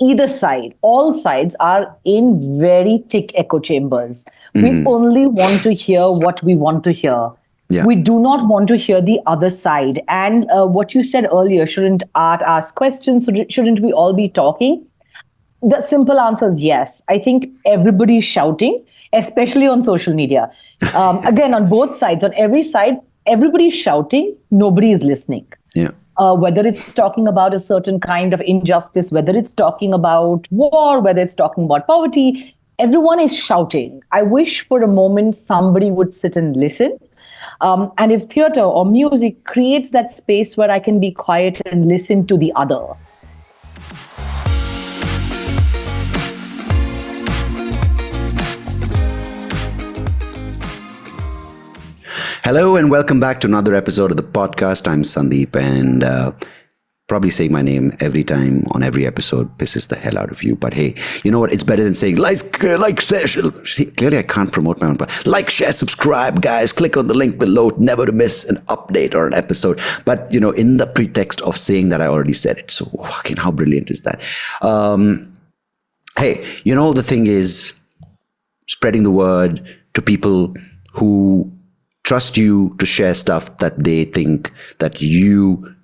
either side, all sides are in very thick echo chambers. We only want to hear what we want to hear. Yeah. We do not want to hear the other side. And what you said earlier, shouldn't art ask questions? Shouldn't we all be talking? The simple answer is yes. I think everybody is shouting, especially on social media. Again, on both sides, on every side, everybody is shouting, nobody is listening. Yeah. Whether it's talking about a certain kind of injustice, whether it's talking about war, whether it's talking about poverty, everyone is shouting. I wish for a moment somebody would sit and listen. And if theater or music creates that space where I can be quiet and listen to the other. Hello and welcome back to another episode of the podcast. I'm Sandeep, and probably saying my name every time on every episode pisses the hell out of you. But hey, you know what? It's better than saying like, share. See, clearly I can't promote my own. Like, share, subscribe, guys. Click on the link below, never to miss an update or an episode. But you know, in the pretext of saying that, I already said it. So fucking how brilliant is that? Hey, you know, the thing is spreading the word to people who trust you to share stuff that they think that you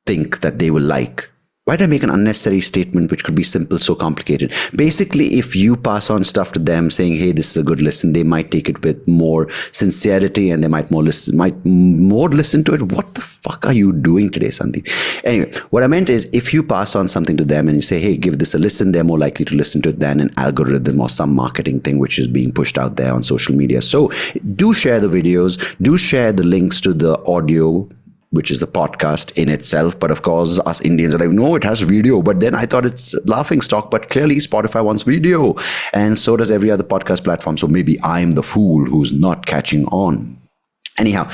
think that they will like. Why did I make an unnecessary statement which could be simple, so complicated? Basically, if you pass on stuff to them saying, hey, this is a good listen, they might take it with more sincerity and they might more listen to it. What the fuck are you doing today, Sandeep? Anyway, what I meant is if you pass on something to them and you say, hey, give this a listen, they're more likely to listen to it than an algorithm or some marketing thing which is being pushed out there on social media. So do share the videos, do share the links to the audio, which is the podcast in itself. But of course, us Indians are like, no, it has video. But then I thought it's laughing stock, but clearly Spotify wants video. And so does every other podcast platform. So maybe I'm the fool who's not catching on. Anyhow,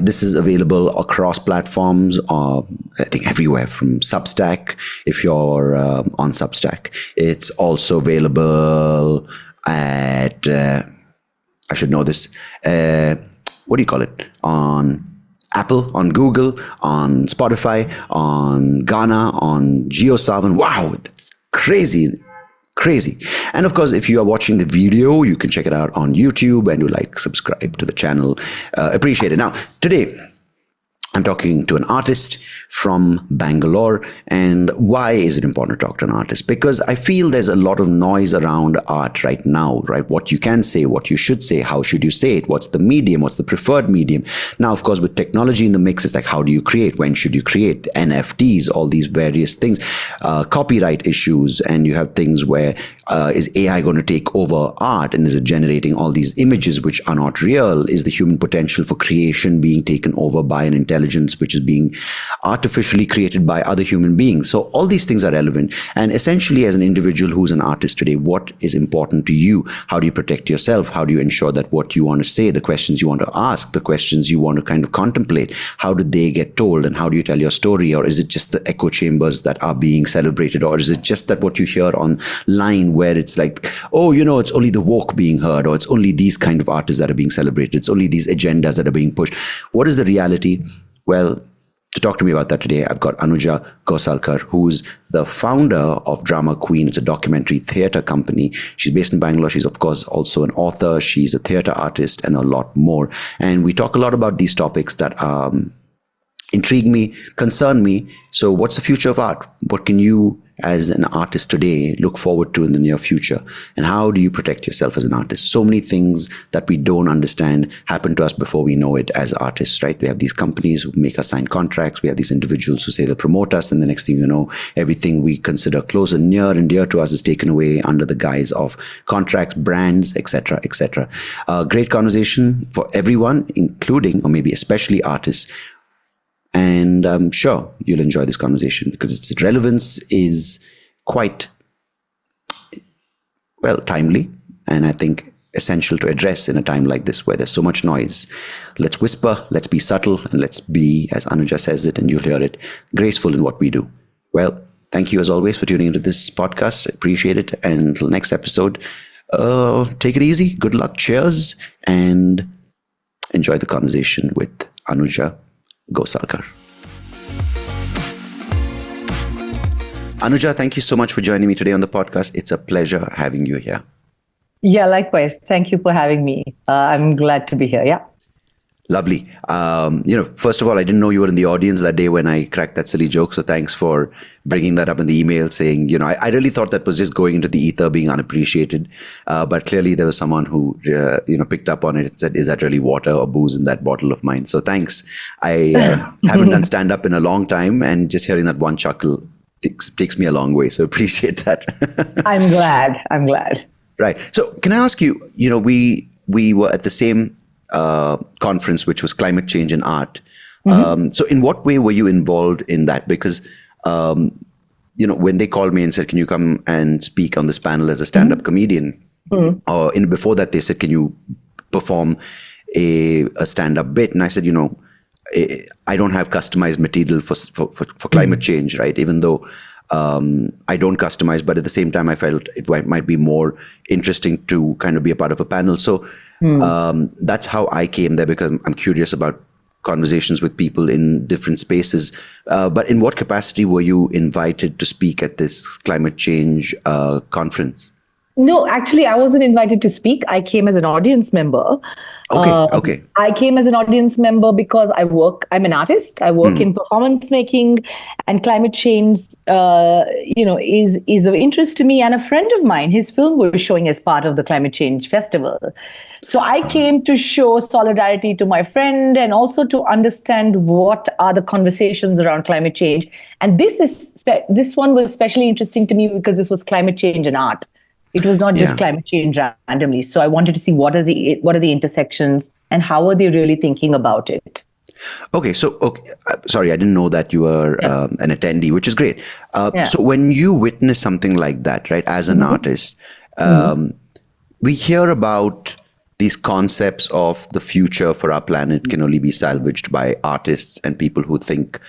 this is available across platforms, I think everywhere from Substack, if you're on Substack. It's also available at, I should know this, what do you call it? On Apple, on Google, on Spotify, on Ghana, on JioSaavn. Wow, that's crazy. And of course, if you are watching the video, you can check it out on YouTube and you subscribe to the channel. Appreciate it. Now, today, I'm talking to an artist from Bangalore. And why is it important to talk to an artist? Because I feel there's a lot of noise around art right now, right? What you can say, what you should say, how should you say it? What's the medium? What's the preferred medium? Now, of course, with technology in the mix, it's like, how do you create? When should you create? NFTs, all these various things, copyright issues. And you have things where is AI going to take over art? And is it generating all these images which are not real? Is the human potential for creation being taken over by an intelligence which is being artificially created by other human beings? So all these things are relevant. And essentially, as an individual who's an artist today, what is important to you? How do you protect yourself? How do you ensure that what you want to say, the questions you want to ask, the questions you want to kind of contemplate, how do they get told? And how do you tell your story? Or is it just the echo chambers that are being celebrated? Or is it just that what you hear online where it's like, oh, you know, it's only the woke being heard, or it's only these kind of artists that are being celebrated, it's only these agendas that are being pushed? What is the reality? Well, to talk to me about that today, I've got Anuja Ghosalkar, who's the founder of Drama Queen. It's a documentary theater company. She's based in Bangalore. She's, of course, also an author. She's a theater artist and a lot more. And we talk a lot about these topics that intrigue me, concern me. So what's the future of art? What can you, as an artist today, look forward to in the near future? And how do you protect yourself as an artist? So many things that we don't understand happen to us before we know it as artists, right? We have these companies who make us sign contracts. We have these individuals who say they'll promote us. And the next thing you know, everything we consider close and near and dear to us is taken away under the guise of contracts, brands, etc., etc. Great conversation for everyone, including, or maybe especially, artists. And I'm sure you'll enjoy this conversation because its relevance is quite, well, timely, and I think essential to address in a time like this where there's so much noise. Let's whisper, let's be subtle, and let's be, as Anuja says it, and you'll hear it, graceful in what we do. Well, thank you as always for tuning into this podcast. I appreciate it. And until next episode, take it easy. Good luck. Cheers. And enjoy the conversation with Anuja Ghosalkar. Anuja, thank you so much for joining me today on the podcast. It's a pleasure having you here. Yeah, likewise. Thank you for having me. I'm glad to be here. Yeah. Lovely. First of all, I didn't know you were in the audience that day when I cracked that silly joke. So thanks for bringing that up in the email saying, I really thought that was just going into the ether, being unappreciated. But clearly there was someone who, picked up on it and said, is that really water or booze in that bottle of mine? So thanks. I haven't done stand up in a long time, and just hearing that one chuckle takes me a long way. So appreciate that. I'm glad. Right. So can I ask you, we were at the same conference, which was climate change and art. So in what way were you involved in that? Because, when they called me and said, can you come and speak on this panel as a stand-up comedian? Or before that, they said, can you perform a stand-up bit? And I said, I don't have customized material for climate change, right? Even though I don't customize, but at the same time, I felt it might be more interesting to kind of be a part of a panel. So that's how I came there, because I'm curious about conversations with people in different spaces. But in what capacity were you invited to speak at this climate change conference? No, actually, I wasn't invited to speak. I came as an audience member. Okay. I came as an audience member because I'm an artist. I work in performance making, and climate change, is of interest to me. And a friend of mine, his film was showing as part of the climate change festival. So I came to show solidarity to my friend and also to understand what are the conversations around climate change. And this one was especially interesting to me because this was climate change and art. It was not just climate change randomly. So I wanted to see what are the intersections and how are they really thinking about it. Okay. Sorry, I didn't know that you were an attendee, which is great. So when you witness something like that, right, as an artist, we hear about these concepts of the future for our planet can only be salvaged by artists and people who think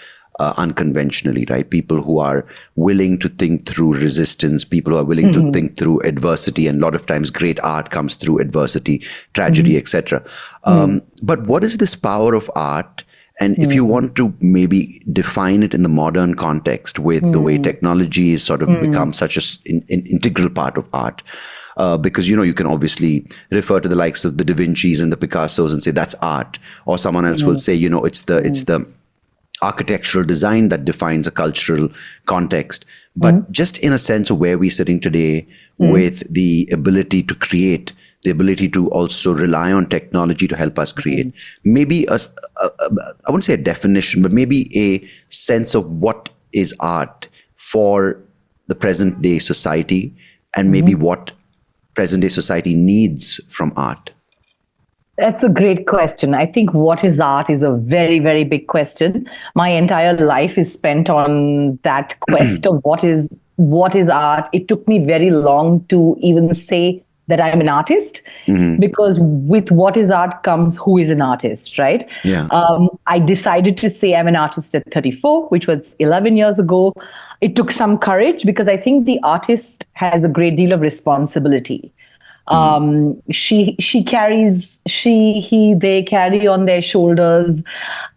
unconventionally, right? People who are willing to think through resistance, people who are willing to think through adversity, and a lot of times great art comes through adversity, tragedy, etc. But what is this power of art? And if you want to maybe define it in the modern context with the way technology has sort of become such an integral part of art, because, you can obviously refer to the likes of the Da Vinci's and the Picassos and say that's art, or someone else will say, it's the architectural design that defines a cultural context. But just in a sense of where we're sitting today with the ability to create, the ability to also rely on technology to help us create, maybe I wouldn't say a definition, but maybe a sense of what is art for the present day society, and maybe what present day society needs from art. That's a great question. I think what is art is a very, very big question. My entire life is spent on that quest of what is art. It took me very long to even say that I'm an artist, because with what is art comes who is an artist, right? Yeah. I decided to say I'm an artist at 34, which was 11 years ago. It took some courage because I think the artist has a great deal of responsibility. They carry on their shoulders.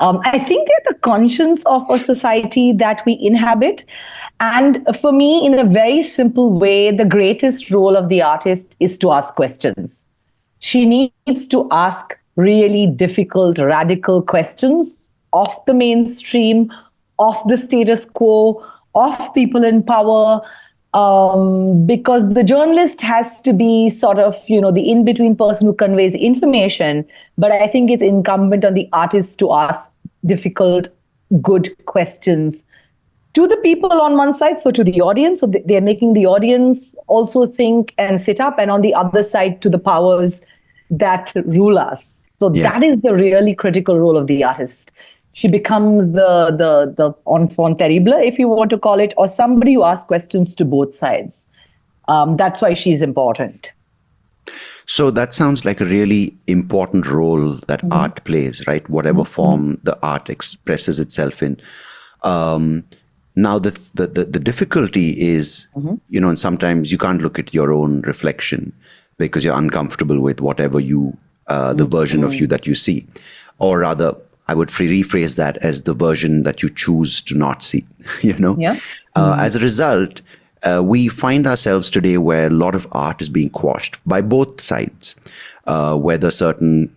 I think they're the conscience of a society that we inhabit. And for me, in a very simple way, the greatest role of the artist is to ask questions. She needs to ask really difficult, radical questions of the mainstream, of the status quo, of people in power, because the journalist has to be sort of, the in-between person who conveys information. But I think it's incumbent on the artist to ask difficult, good questions to the people on one side, so to the audience. So they're making the audience also think and sit up, and on the other side to the powers that rule us. So that is the really critical role of the artist. She becomes the enfant terrible, if you want to call it, or somebody who asks questions to both sides. That's why she's important. So that sounds like a really important role that art plays, right? Whatever form the art expresses itself in. Now, the difficulty is, and sometimes you can't look at your own reflection because you're uncomfortable with whatever the version of you that you see. Or rather, I would rephrase that as the version that you choose to not see, Yeah. As a result, we find ourselves today where a lot of art is being quashed by both sides, whether certain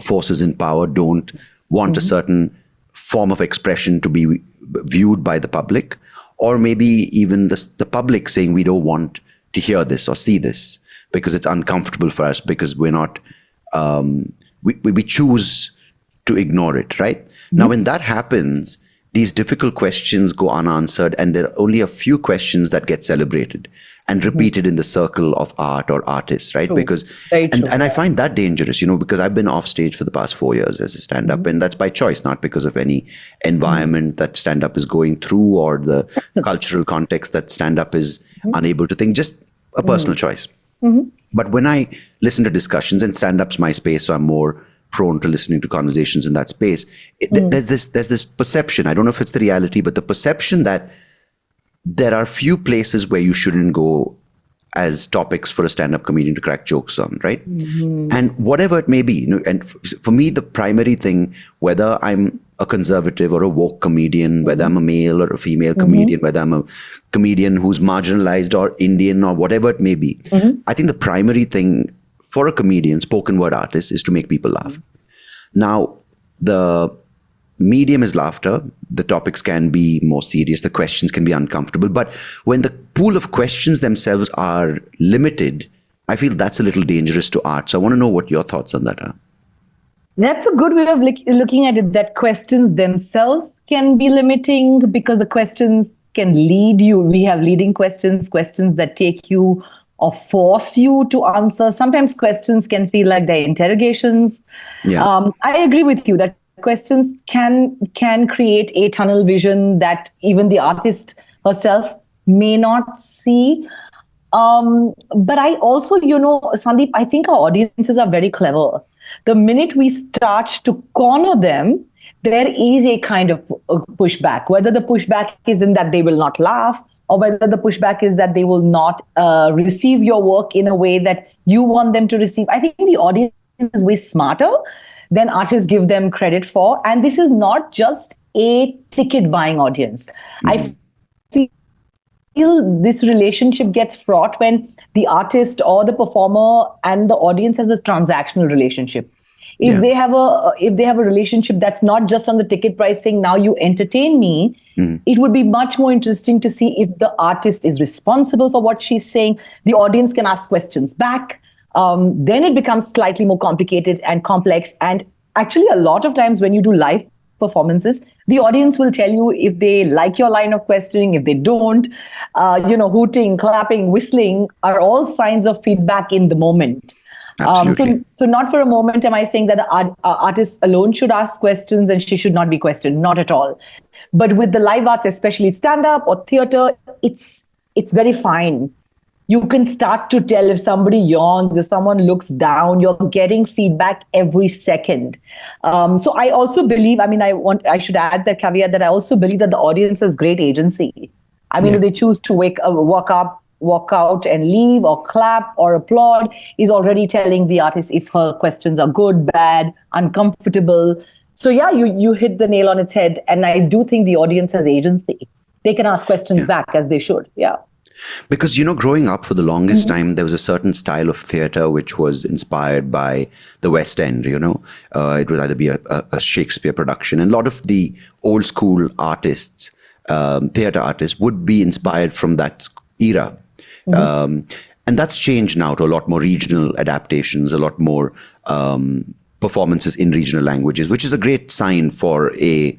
forces in power don't want a certain form of expression to be viewed by the public, or maybe even the public saying we don't want to hear this or see this because it's uncomfortable for us, because we're not, we choose to ignore it, right? Now, when that happens, these difficult questions go unanswered, and there are only a few questions that get celebrated and repeated in the circle of art or artists, right? True. Because, Very true. and I find that dangerous, because I've been off stage for the past 4 years as a stand-up, and that's by choice, not because of any environment that stand-up is going through or the cultural context that stand-up is unable to think, just a personal choice. But when I listen to discussions, and stand-up's my space, so I'm more prone to listening to conversations in that space, there's this perception, I don't know if it's the reality, but the perception that there are few places where you shouldn't go as topics for a stand-up comedian to crack jokes on, right? And whatever it may be, and for me, the primary thing, whether I'm a conservative or a woke comedian, whether I'm a male or a female comedian, whether I'm a comedian who's marginalized or Indian or whatever it may be, I think the primary thing for a comedian, spoken word artist, is to make people laugh. Now, the medium is laughter. The topics can be more serious. The questions can be uncomfortable. But when the pool of questions themselves are limited, I feel that's a little dangerous to art. So I want to know what your thoughts on that are. That's a good way of looking at it, that questions themselves can be limiting because the questions can lead you. We have leading questions that take you or force you to answer. Sometimes questions can feel like they're interrogations. Yeah. I agree with you that questions can create a tunnel vision that even the artist herself may not see. But I also, Sandeep, I think our audiences are very clever. The minute we start to corner them, there is a kind of pushback, whether the pushback is in that they will not laugh, or whether the pushback is that they will not receive your work in a way that you want them to receive. I think the audience is way smarter than artists give them credit for. And this is not just a ticket buying audience. I feel this relationship gets fraught when the artist or the performer and the audience has a transactional relationship. If they have a relationship that's not just on the ticket pricing, now you entertain me, it would be much more interesting to see if the artist is responsible for what she's saying. The audience can ask questions back. Then it becomes slightly more complicated and complex. And actually, a lot of times when you do live performances, the audience will tell you if they like your line of questioning, if they don't. Hooting, clapping, whistling are all signs of feedback in the moment. Absolutely. So not for a moment am I saying that the artist alone should ask questions and she should not be questioned. Not at all. But with the live arts, especially stand-up or theater, it's very fine. You can start to tell if somebody yawns, if someone looks down, you're getting feedback every second. So I also believe, I should add that caveat that I also believe that the audience has great agency. If they choose to walk out and leave or clap or applaud, is already telling the artist if her questions are good, bad, uncomfortable. So yeah, you hit the nail on its head. And I do think the audience has agency. They can ask questions back as they should. Yeah. Because, growing up for the longest time, there was a certain style of theater which was inspired by the West End, it would either be a Shakespeare production. And a lot of the old school artists, theater artists, would be inspired from that era. And that's changed now to a lot more regional adaptations, a lot more performances in regional languages, which is a great sign for a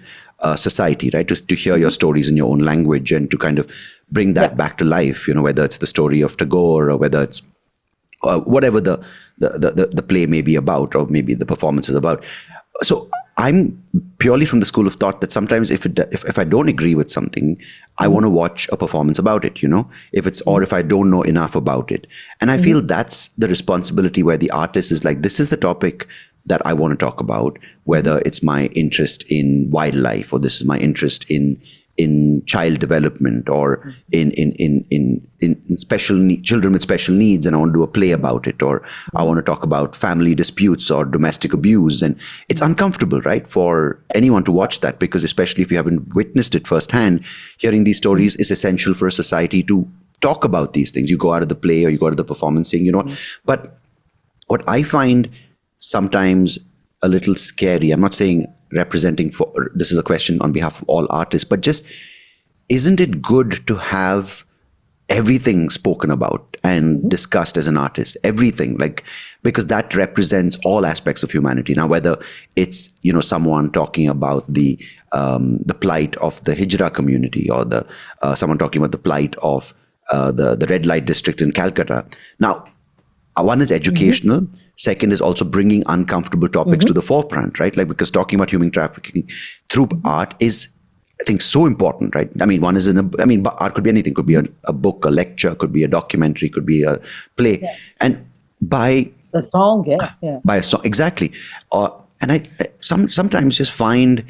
society, right? To hear your stories in your own language and to kind of bring that back to life, whether it's the story of Tagore or whether it's whatever the play may be about, or maybe the performance is about. So I'm purely from the school of thought that sometimes if I don't agree with something, I want to watch a performance about it, if I don't know enough about it. And I feel that's the responsibility where the artist is like, this is the topic that I want to talk about, whether it's my interest in wildlife or this is my interest in in child development or in special children with special needs, and I want to do a play about it, or I want to talk about family disputes or domestic abuse. And it's uncomfortable, right, for anyone to watch that, because especially if you haven't witnessed it firsthand, hearing these stories is essential for a society to talk about these things. You go out of the play or you go out of the performance saying, but what I find sometimes a little scary, I'm not saying representing for, this is a question on behalf of all artists, but just, isn't it good to have everything spoken about and discussed as an artist? Everything, because that represents all aspects of humanity. Now, whether it's, someone talking about the plight of the Hijra community, or someone talking about the plight of the red light district in Calcutta. Now, one is educational. Second is also bringing uncomfortable topics to the forefront, right? Because talking about human trafficking through art is, I think, so important, right? I mean, art could be anything. Could be a book, a lecture, could be a documentary, could be a play. Yeah. And by the song, by a song, exactly. And I sometimes just find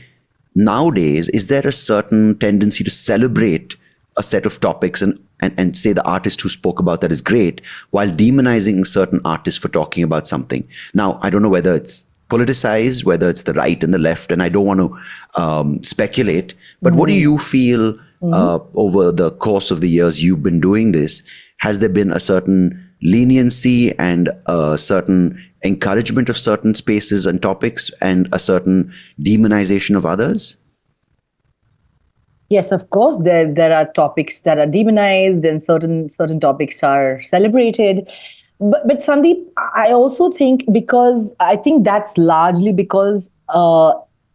nowadays, is there a certain tendency to celebrate a set of topics and say the artist who spoke about that is great, while demonizing certain artists for talking about something? Now, I don't know whether it's politicized, whether it's the right and the left, and I don't want to speculate, but what do you feel over the course of the years you've been doing this? Has there been a certain leniency and a certain encouragement of certain spaces and topics, and a certain demonization of others? Yes, of course, there are topics that are demonized and certain topics are celebrated. But Sandeep, I also think, because I think that's largely because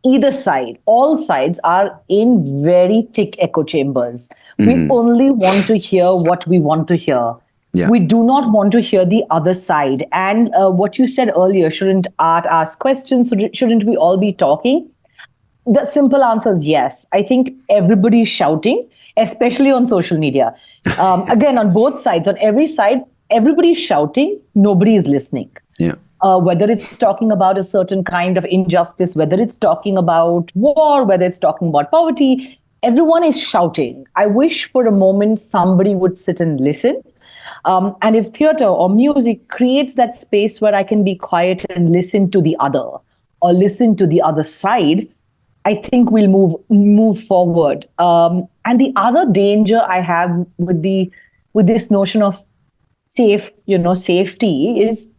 either side, all sides are in very thick echo chambers. We only want to hear what we want to hear. Yeah. We do not want to hear the other side. And what you said earlier, shouldn't art ask questions? Shouldn't we all be talking? The simple answer is yes. I think everybody is shouting, especially on social media. Again, on both sides, on every side, everybody is shouting, nobody is listening. Yeah. Whether it's talking about a certain kind of injustice, whether it's talking about war, whether it's talking about poverty, everyone is shouting. I wish for a moment somebody would sit and listen. And if theater or music creates that space where I can be quiet and listen to the other, or listen to the other side, I think we'll move forward. And the other danger I have with this notion of safety is,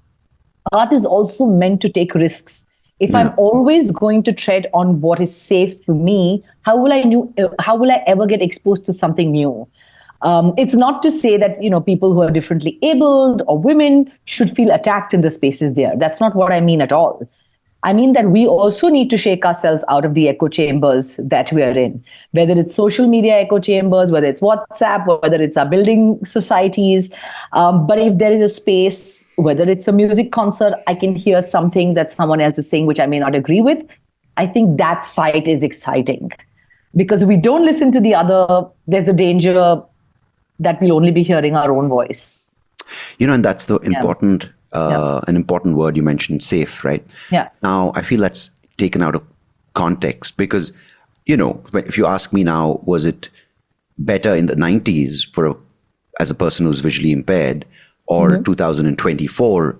art is also meant to take risks. If I'm always going to tread on what is safe for me, how will I ever get exposed to something new? It's not to say that people who are differently abled or women should feel attacked in the spaces there. That's not what I mean at all. I mean that we also need to shake ourselves out of the echo chambers that we are in, whether it's social media echo chambers, whether it's WhatsApp, whether it's our building societies. But if there is a space, whether it's a music concert, I can hear something that someone else is saying, which I may not agree with. I think that site is exciting, because if we don't listen to the other, there's a danger that we'll only be hearing our own voice. And that's the important an important word you mentioned, safe, right? Yeah. Now, I feel that's taken out of context, because, if you ask me now, was it better in the 90s as a person who's visually impaired, or 2024?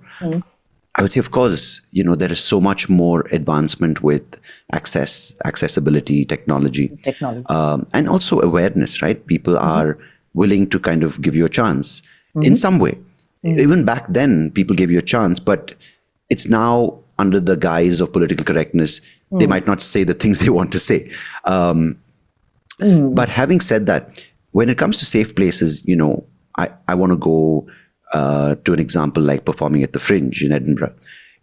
I would say, of course, there is so much more advancement with accessibility, technology. And also awareness, right? People are willing to kind of give you a chance in some way. Even back then, people gave you a chance, but it's now under the guise of political correctness. They might not say the things they want to say. But having said that, when it comes to safe places, I want to go to an example like performing at the Fringe in Edinburgh.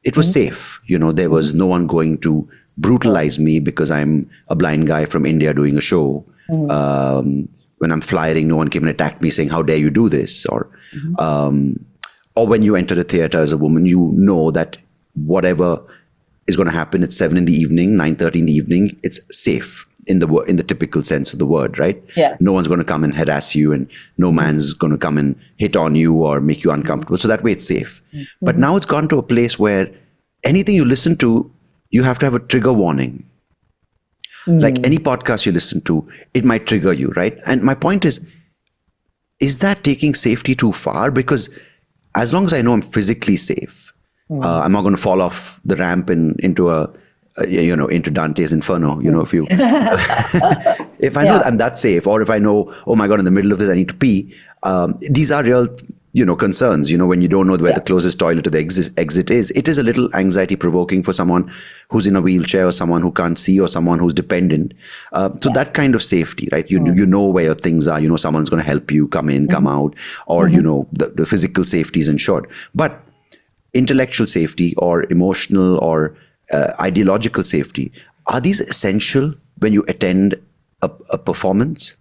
It was safe. There was no one going to brutalize me because I'm a blind guy from India doing a show. When I'm flying, no one came and attacked me saying, how dare you do this? Or when you enter a theater as a woman, that whatever is going to happen at 7 in the evening, 9:30 in the evening, it's safe in the typical sense of the word, right? Yeah. No one's going to come and harass you, and no man's going to come and hit on you or make you uncomfortable. So that way it's safe. But now it's gone to a place where anything you listen to, you have to have a trigger warning. Like any podcast you listen to, it might trigger you, right? And my point is that taking safety too far? Because as long as I know I'm physically safe, I'm not going to fall off the ramp into into Dante's Inferno, if you, if I know that I'm that safe, or if I know, oh my God, in the middle of this, I need to pee. These are real, concerns, when you don't know where the closest toilet to the exit is. It is a little anxiety provoking for someone who's in a wheelchair, or someone who can't see, or someone who's dependent. So that kind of safety, right? You know where your things are, someone's going to help you come in, come out, or, the physical safety is ensured. But intellectual safety or emotional or ideological safety, are these essential when you attend a performance?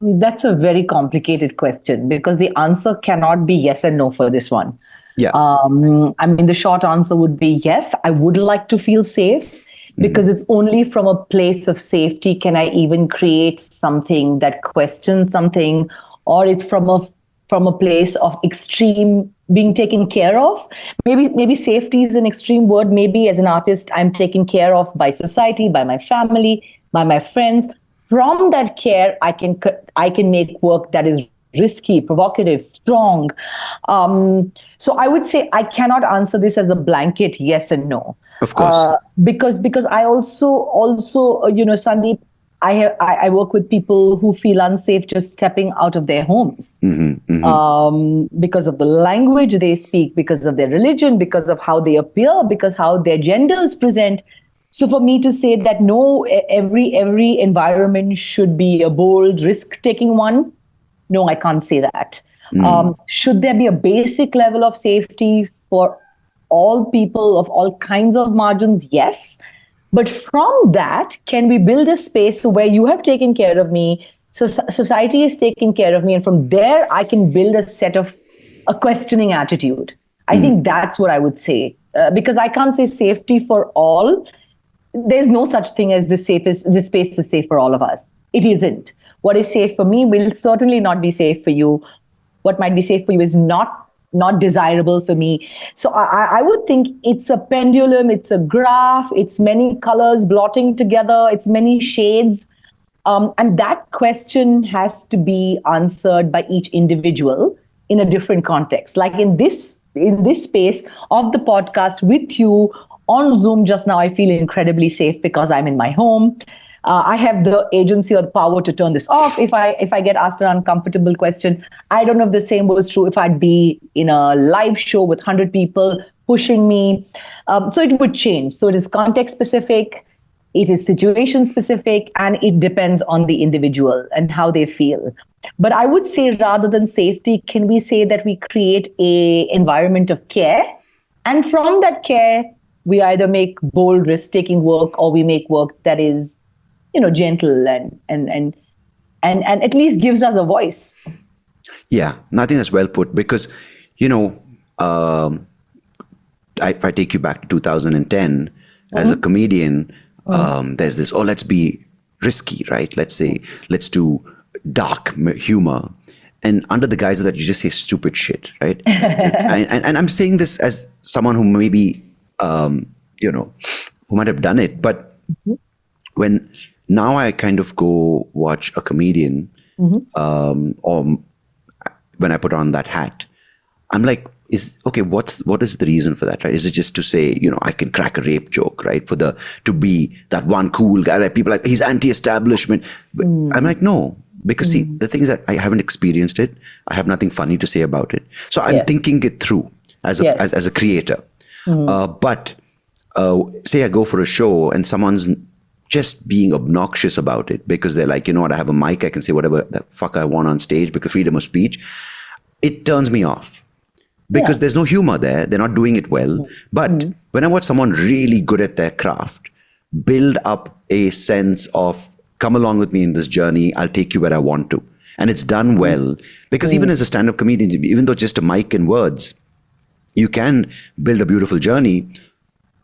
That's a very complicated question, because the answer cannot be yes and no for this one. Yeah. The short answer would be yes, I would like to feel safe, because it's only from a place of safety can I even create something that questions something, or it's from a place of extreme being taken care of. Maybe safety is an extreme word. Maybe as an artist, I'm taken care of by society, by my family, by my friends. From that care, I can make work that is risky, provocative, strong. So I would say I cannot answer this as a blanket yes and no. Of course. Because I also Sandeep, I work with people who feel unsafe just stepping out of their homes, because of the language they speak, because of their religion, because of how they appear, because how their genders present. So for me to say that no, every environment should be a bold, risk-taking one, no, I can't say that. Should there be a basic level of safety for all people of all kinds of margins? Yes. But from that, can we build a space where you have taken care of me, so society is taking care of me, and from there I can build a questioning attitude. I think that's what I would say, because I can't say safety for all. There's no such thing as this space is safe for all of us. It isn't. What is safe for me will certainly not be safe for you. What might be safe for you is not desirable for me. So I would think it's a pendulum, it's a graph, it's many colors blotting together, it's many shades. And that question has to be answered by each individual in a different context. Like in this space of the podcast with you on Zoom just now, I feel incredibly safe because I'm in my home. I have the agency or the power to turn this off if I get asked an uncomfortable question. I don't know if the same was true if I'd be in a live show with 100 people pushing me. So it would change. So it is context specific, it is situation specific, and it depends on the individual and how they feel. But I would say, rather than safety, can we say that we create an environment of care? And from that care, we either make bold, risk-taking work, or we make work that is, gentle and at least gives us a voice. Yeah, I think that's well put, because, if I take you back to 2010, as a comedian, there's this, let's be risky, right? Let's do dark humor. And under the guise of that, you just say stupid shit, right? and I'm saying this as someone who maybe, who might have done it, but when now I kind of go watch a comedian, or when I put on that hat, I'm like, what is the reason for that, right? Is it just to say, I can crack a rape joke, right? To be that one cool guy that people are like, he's anti-establishment. But I'm like, no, because see, the thing is that I haven't experienced it. I have nothing funny to say about it. So I'm thinking it through as a creator. But say I go for a show and someone's just being obnoxious about it because they're like, I have a mic, I can say whatever the fuck I want on stage because freedom of speech. It turns me off because there's no humor there. They're not doing it well. But when I watch someone really good at their craft, build up a sense of come along with me in this journey, I'll take you where I want to. And it's done well because even as a stand-up comedian, even though just a mic and words, you can build a beautiful journey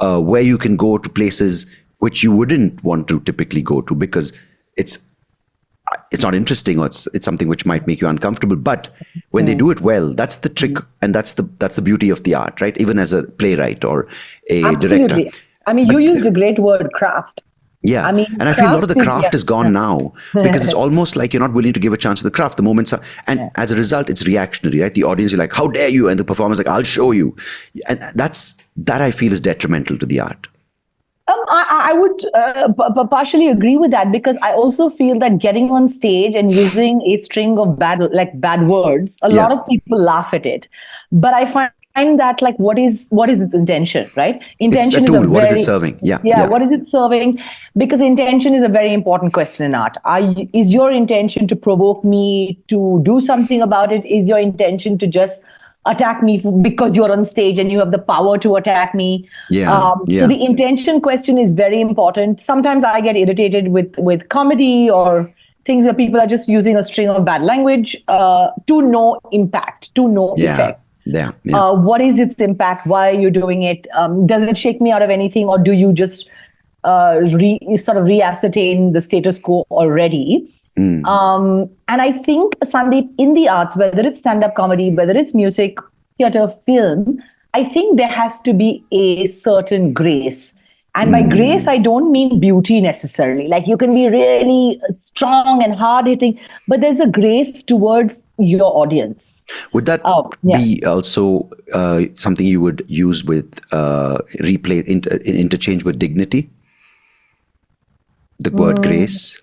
where you can go to places which you wouldn't want to typically go to because it's not interesting or it's something which might make you uncomfortable. But when they do it well, that's the trick and that's the beauty of the art, right? Even as a playwright or a director. I mean, you used a great word, craft. Yeah. I mean, and I feel a lot of the craft is gone yeah. now, because it's almost like you're not willing to give a chance to the craft. The moments are, and as a result, it's reactionary, right? The audience is like, how dare you? And the performer's like, I'll show you. And that I feel is detrimental to the art. I would partially agree with that, because I also feel that getting on stage and using a string of bad words, a lot of people laugh at it. But I find that, like, what is its intention, right? Intention it's a tool. is What is it serving? Yeah. What is it serving? Because intention is a very important question in art. Is your intention to provoke me to do something about it? Is your intention to just attack me because you're on stage and you have the power to attack me? So the intention question is very important. Sometimes I get irritated with comedy or things where people are just using a string of bad language to no impact, to no effect. What is its impact? Why are you doing it? Does it shake me out of anything, or do you just sort of re-ascertain the status quo already? And I think, Sandeep, in the arts, whether it's stand-up comedy, whether it's music, theater, film, I think there has to be a certain grace. And by grace, I don't mean beauty necessarily. Like, you can be really strong and hard-hitting, but there's a grace towards your audience. Would that be also something you would use with interchange with dignity? The word grace?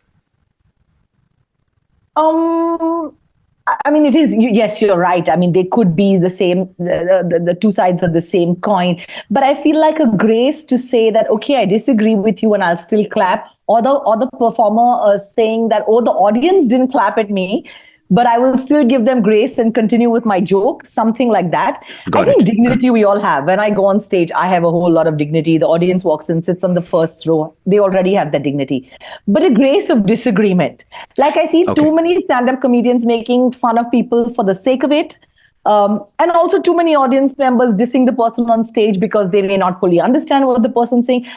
I mean, it is, yes, you're right. I mean, they could be the same, the two sides of the same coin. But I feel like a grace to say that, okay, I disagree with you and I'll still clap. Or the performer saying that, oh, the audience didn't clap at me, but I will still give them grace and continue with my joke, something like that. I think dignity we all have. When I go on stage, I have a whole lot of dignity. The audience walks in, sits on the first row. They already have that dignity. But a grace of disagreement. Like, I see too many stand-up comedians making fun of people for the sake of it. And also too many audience members dissing the person on stage because they may not fully understand what the person's saying.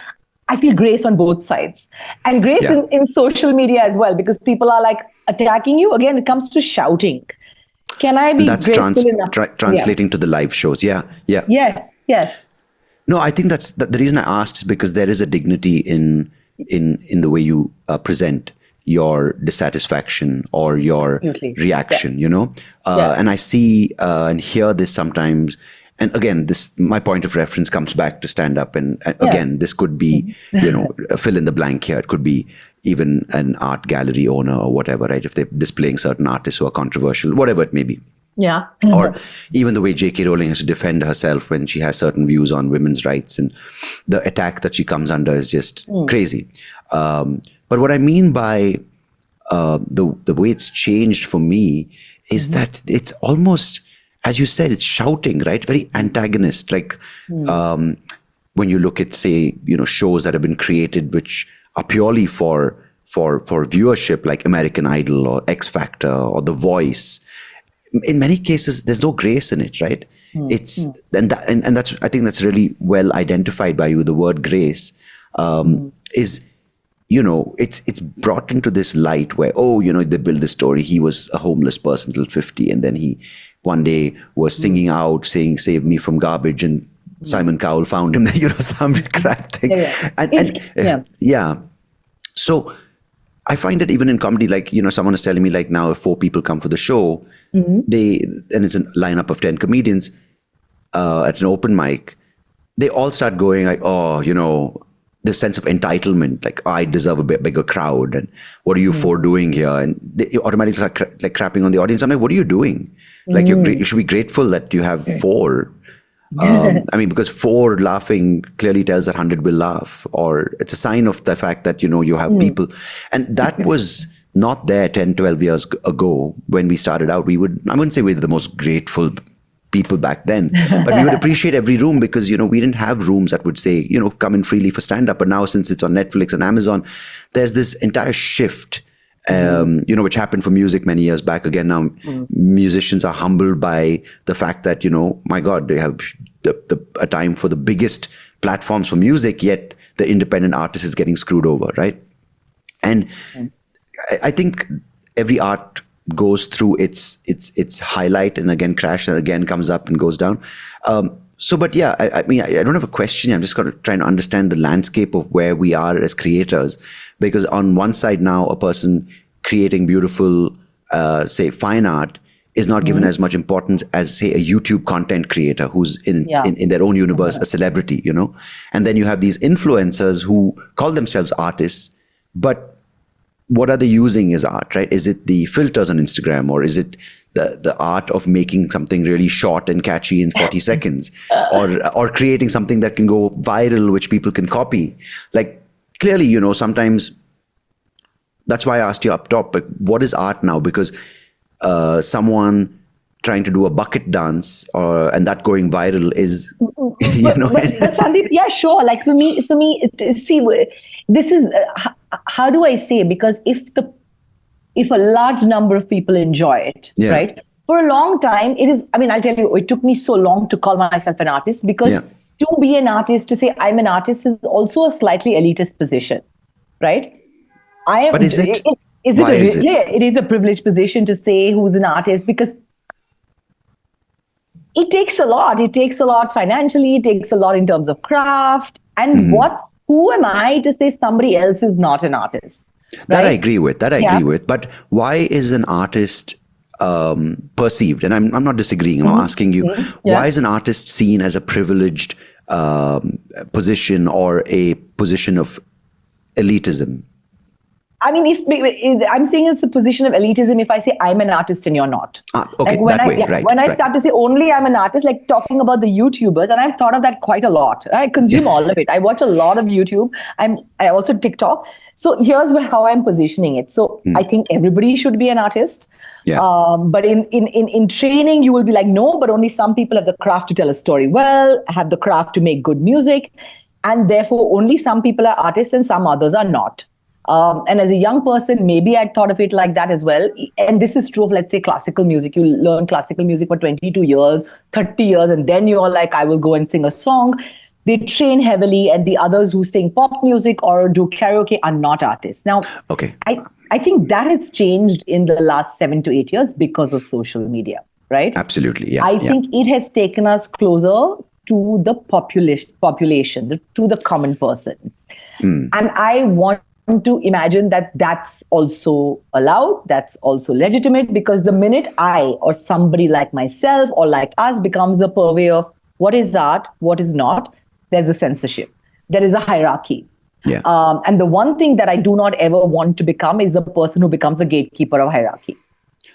I feel grace on both sides. And grace in social media as well, because people are like attacking you. Again, it comes to shouting. Can I be graceful enough? Translating to the live shows. Yeah. Yes. No, I think that's the reason I asked is because there is a dignity in the way you present your dissatisfaction or your reaction, you know? And I see and hear this sometimes. And again, my point of reference comes back to stand-up. And again, this could be, a fill in the blank here. It could be even an art gallery owner or whatever, right? If they're displaying certain artists who are controversial, whatever it may be. Yeah. Or even the way J.K. Rowling has to defend herself when she has certain views on women's rights, and the attack that she comes under is just crazy. But what I mean by the way it's changed for me is that it's almost, as you said, it's shouting, right? Very antagonist. Like when you look at, say, shows that have been created which are purely for viewership, like American Idol or X Factor or The Voice. In many cases, there's no grace in it, right? It's and that's, I think that's really well identified by you. The word grace is, it's brought into this light where, they build this story. He was a homeless person till 50, and then he one day was singing out, saying, "Save me from garbage," and Simon Cowell found him there, some crap thing. So I find that even in comedy, like, someone is telling me, like, now if 4 people come for the show, and it's a lineup of 10 comedians at an open mic, they all start going like, this sense of entitlement, like, I deserve a bit bigger crowd, and what are you for doing here? And they automatically start crapping on the audience. I'm like, what are you doing? Like, you should be grateful that you have 4. I mean, because 4 laughing clearly tells that 100 will laugh, or it's a sign of the fact that, you have people. And that was not there 10, 12 years ago when we started out. I wouldn't say we were the most grateful people back then, but we would appreciate every room because, we didn't have rooms that would say, come in freely for stand-up. But now, since it's on Netflix and Amazon, there's this entire shift, which happened for music many years back. Again, now musicians are humbled by the fact that, my God, they have a time for the biggest platforms for music, yet the independent artist is getting screwed over, right? And I think every art goes through its highlight and again crash and again comes up and goes down. So, but yeah, I mean, I don't have a question. I'm just trying to understand the landscape of where we are as creators. Because on one side now, a person creating beautiful, say, fine art is not given as much importance as, say, a YouTube content creator who's in their own universe, a celebrity, you know. And then you have these influencers who call themselves artists, but what are they using as art, right? Is it the filters on Instagram, or is it the art of making something really short and catchy in 40 seconds, or creating something that can go viral, which people can copy? Like, clearly, you know, sometimes that's why I asked you up top, but what is art now? Because someone trying to do a bucket dance and that going viral is, you know. But Sandeep, yeah, sure. Like for me, see, this is, how do I say? Because if a large number of people enjoy it, right? For a long time, it is, I mean, I'll tell you, it took me so long to call myself an artist, because to be an artist, to say I'm an artist is also a slightly elitist position, right? But is it? It is a privileged position to say who's an artist, because it takes a lot. It takes a lot financially. It takes a lot in terms of craft. And who am I to say somebody else is not an artist? Right? That I agree with. Agree with. But why is an artist perceived? And I'm not disagreeing. I'm asking you, why is an artist seen as a privileged position, or a position of elitism? I mean, if I'm saying it's a position of elitism if I say I'm an artist and you're not. Okay, like when I start to say only I'm an artist, like talking about the YouTubers, and I've thought of that quite a lot. I consume all of it. I watch a lot of YouTube. I also TikTok. So here's how I'm positioning it. So I think everybody should be an artist. Yeah. But in training, you will be like, no, but only some people have the craft to tell a story well, have the craft to make good music. And therefore, only some people are artists and some others are not. And as a young person, maybe I'd thought of it like that as well. And this is true of, let's say, classical music. You learn classical music for 22 years, 30 years, and then you're like, I will go and sing a song. They train heavily, and the others who sing pop music or do karaoke are not artists. Now, I think that has changed in the last 7 to 8 years because of social media, right? Absolutely, yeah. I think it has taken us closer to the population, to the common person. And I want to imagine that that's also allowed, that's also legitimate, because the minute I or somebody like myself or like us becomes the purveyor of what is art, what is not, there's a censorship. There is a hierarchy. Yeah. And the one thing that I do not ever want to become is the person who becomes a gatekeeper of hierarchy.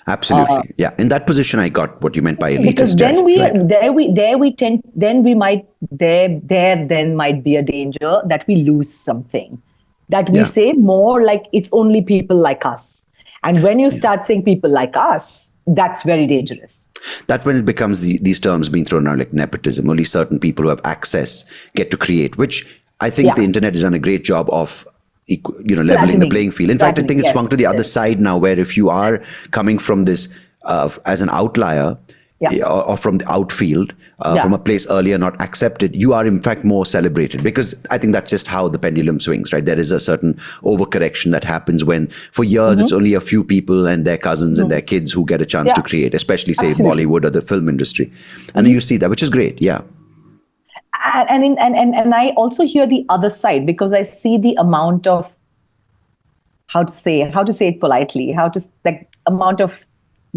Absolutely. Yeah. In that position, I got what you meant by elitist. Because then might be a danger that we lose something. That we say more like it's only people like us. And when you start saying people like us, that's very dangerous. That's when it becomes these terms being thrown around like nepotism. Only certain people who have access get to create, which I think the internet has done a great job of leveling the playing field. In fact, I think it's swung to the other side now, where if you are coming from this as an outlier, or from the outfield, from a place earlier not accepted, you are in fact more celebrated, because I think that's just how the pendulum swings, right? There is a certain overcorrection that happens when for years it's only a few people and their cousins and their kids who get a chance to create, especially say Bollywood or the film industry. And you see that, which is great. Yeah. And I also hear the other side, because I see the amount of, how to say it politely, amount of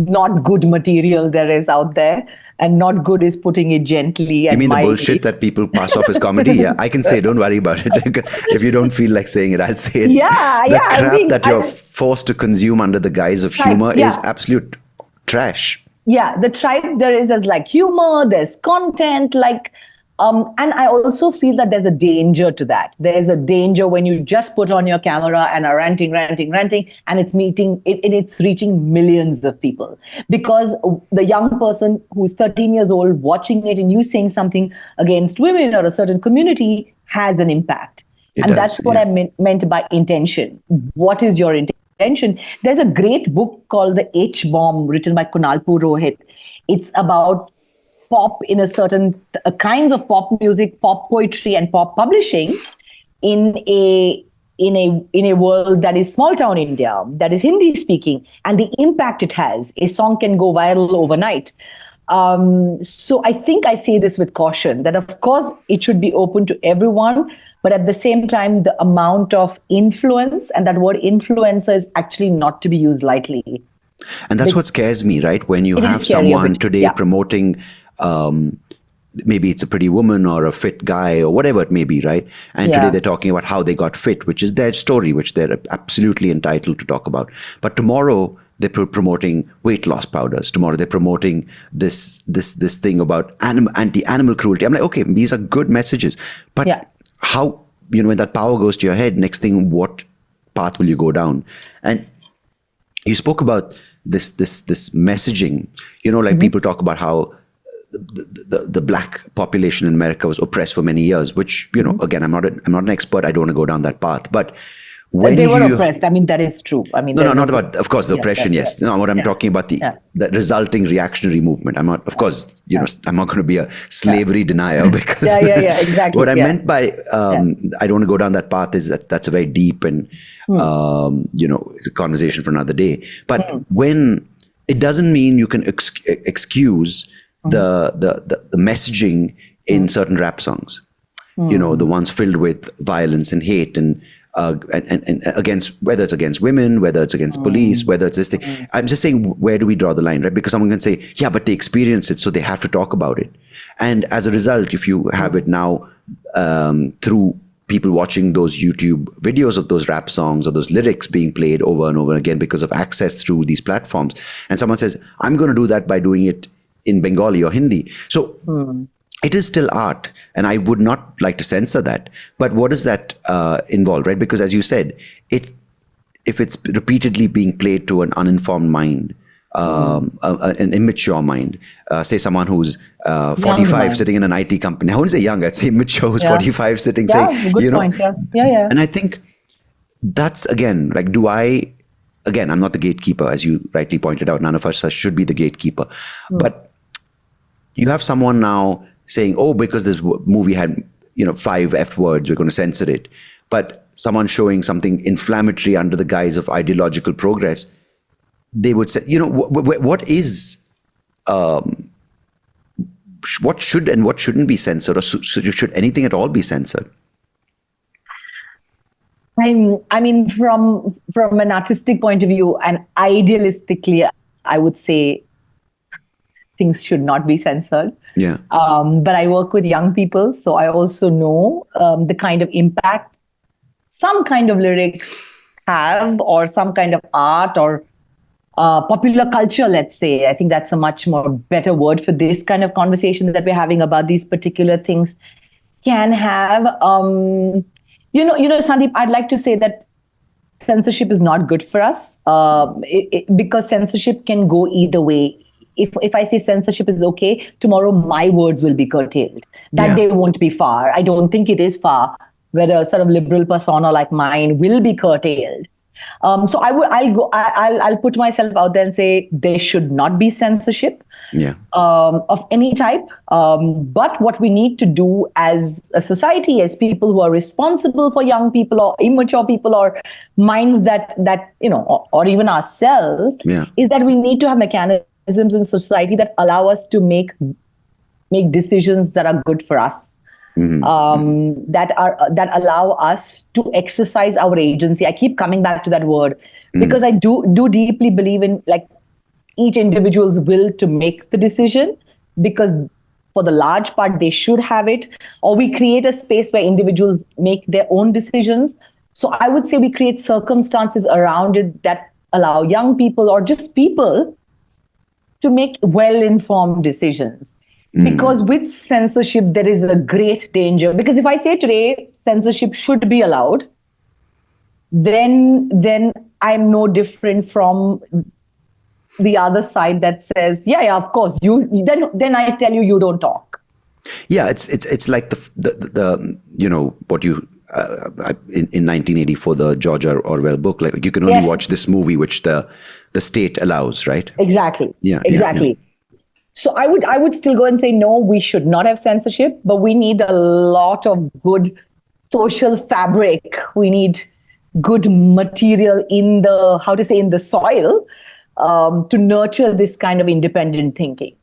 not good material there is out there, and not good is putting it gently. You mean the bullshit that people pass off as comedy? Yeah, I can say, don't worry about it. If you don't feel like saying it, I'll say it. The crap that you're forced to consume under the guise of humor is absolute trash. Yeah, the tribe there is like humor, there's content, like, and I also feel that there's a danger to that. There's a danger when you just put on your camera and are ranting, and it's reaching millions of people. Because the young person who's 13 years old watching it and you saying something against women or a certain community has an impact. That's what I meant by intention. What is your intention? There's a great book called The H-Bomb, written by Kunal Purohit. It's about pop in a certain kinds of pop music, pop poetry, and pop publishing in a world that is small town India, that is Hindi speaking, and the impact it has. A song can go viral overnight. So I think I say this with caution, that of course it should be open to everyone, but at the same time, the amount of influence, and that word influencer is actually not to be used lightly. And that's what scares me, right? When you have someone today promoting, maybe it's a pretty woman or a fit guy or whatever it may be, right? And today they're talking about how they got fit, which is their story, which they're absolutely entitled to talk about. But tomorrow they're promoting weight loss powders. Tomorrow they're promoting this thing about anti-animal cruelty. I'm like, okay, these are good messages, but how, when that power goes to your head, next thing, what path will you go down? And you spoke about this messaging, like people talk about how the black population in America was oppressed for many years, which, again, I'm not an expert. I don't want to go down that path, but when they were oppressed. I mean, that is true. I mean, no, not about, of course, the oppression. Yes. No, what I'm talking about, the resulting reactionary movement. I'm not, of course, I'm not going to be a slavery denier, because exactly. What I meant by, I don't want to go down that path is that's a very deep and, it's a conversation for another day. But when it doesn't mean you can excuse the messaging in certain rap songs, the ones filled with violence and hate and against, whether it's against women, whether it's against police, whether it's this thing. I'm just saying, where do we draw the line, right? Because someone can say, yeah, but they experience it, so they have to talk about it. And as a result, if you have it now through people watching those YouTube videos of those rap songs or those lyrics being played over and over again because of access through these platforms, and someone says, I'm going to do that by doing it in Bengali or Hindi. So it is still art, and I would not like to censor that. But what does that involve, right? Because as you said, if it's repeatedly being played to an uninformed mind, an immature mind, say someone who's 45 sitting in an IT company. I wouldn't say young, I'd say mature, who's 45 sitting saying, good point. And I think that's, again, like, again, I'm not the gatekeeper, as you rightly pointed out. None of us should be the gatekeeper. But you have someone now saying, oh, because this movie had, 5 F words, we're going to censor it. But someone showing something inflammatory under the guise of ideological progress, they would say, what is, what should and what shouldn't be censored, or should anything at all be censored? I mean, from an artistic point of view and idealistically, I would say things should not be censored. Yeah. But I work with young people, so I also know the kind of impact some kind of lyrics have, or some kind of art, or popular culture, let's say. I think that's a much more better word for this kind of conversation that we're having about these particular things can have. Sandeep, I'd like to say that censorship is not good for us, because censorship can go either way. If I say censorship is okay, tomorrow my words will be curtailed. That day won't be far. I don't think it is far, where a sort of liberal persona like mine will be curtailed. So I'll put myself out there and say there should not be censorship of any type. But what we need to do as a society, as people who are responsible for young people or immature people or minds that or even ourselves, is that we need to have mechanisms in society that allow us to make decisions that are good for us. That allow us to exercise our agency. I keep coming back to that word because I do deeply believe in each individual's will to make the decision, because for the large part they should have it, or we create a space where individuals make their own decisions. So I would say we create circumstances around it that allow young people or just people to make well-informed decisions. Because with censorship, there is a great danger. Because if I say today censorship should be allowed, then I'm no different from the other side that says, yeah, of course, then I tell you don't talk. Yeah, it's like the what you in 1984, the George Orwell book, like you can only watch this movie which the state allows, right? Exactly. Yeah. Exactly. Yeah. So I would still go and say, no, we should not have censorship, but we need a lot of good social fabric. We need good material in the soil to nurture this kind of independent thinking.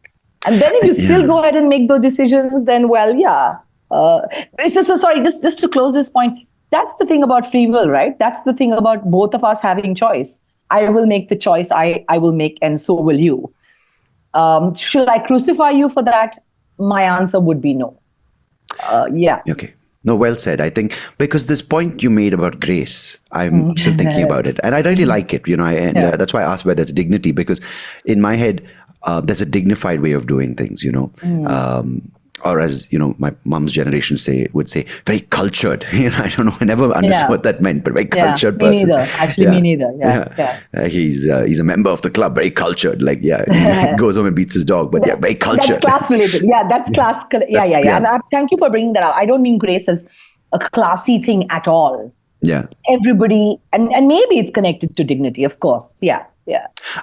And then if you still go ahead and make those decisions, then, well, yeah. Sorry, just to close this point, that's the thing about free will, right? That's the thing about both of us having choice. I will make the choice I will make, and so will you. Should I crucify you for that? My answer would be no. Yeah. Okay. No, well said. I think because this point you made about grace, I'm still thinking about it, and I really like it. That's why I asked whether it's dignity, because in my head, there's a dignified way of doing things. Or as my mom's generation would say, very cultured. I don't know. I never understood what that meant, but very cultured person. Me neither. Actually, me neither. Yeah. He's a member of the club, very cultured. Like, he goes home and beats his dog, but very cultured. That's class related. Yeah, that's class. Yeah. And thank you for bringing that up. I don't mean grace as a classy thing at all. Yeah. Everybody, and maybe it's connected to dignity, of course. Yeah.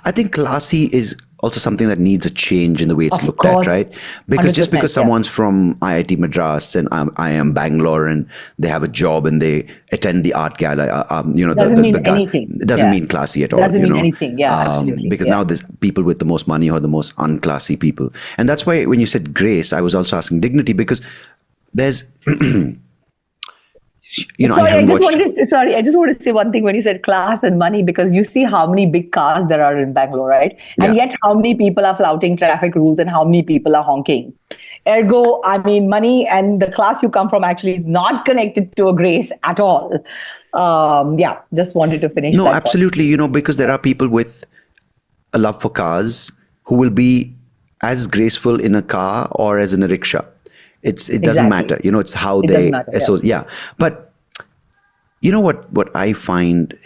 I think classy is also something that needs a change in the way it's looked at, right? Because just because someone's from IIT Madras and I am Bangalore and they have a job and they attend the art gala, doesn't mean anything. It doesn't mean classy at all. Doesn't mean anything. Yeah, absolutely. Because now there's people with the most money or the most unclassy people, and that's why when you said grace, I was also asking dignity, because there's. I just want to say one thing when you said class and money, because you see how many big cars there are in Bangalore, right? And yet how many people are flouting traffic rules and how many people are honking. Ergo, I mean, money and the class you come from actually is not connected to a grace at all. Just wanted to finish. No, absolutely. Because there are people with a love for cars who will be as graceful in a car or as in a rickshaw. It doesn't matter, it's how they associate. Yeah. But what I find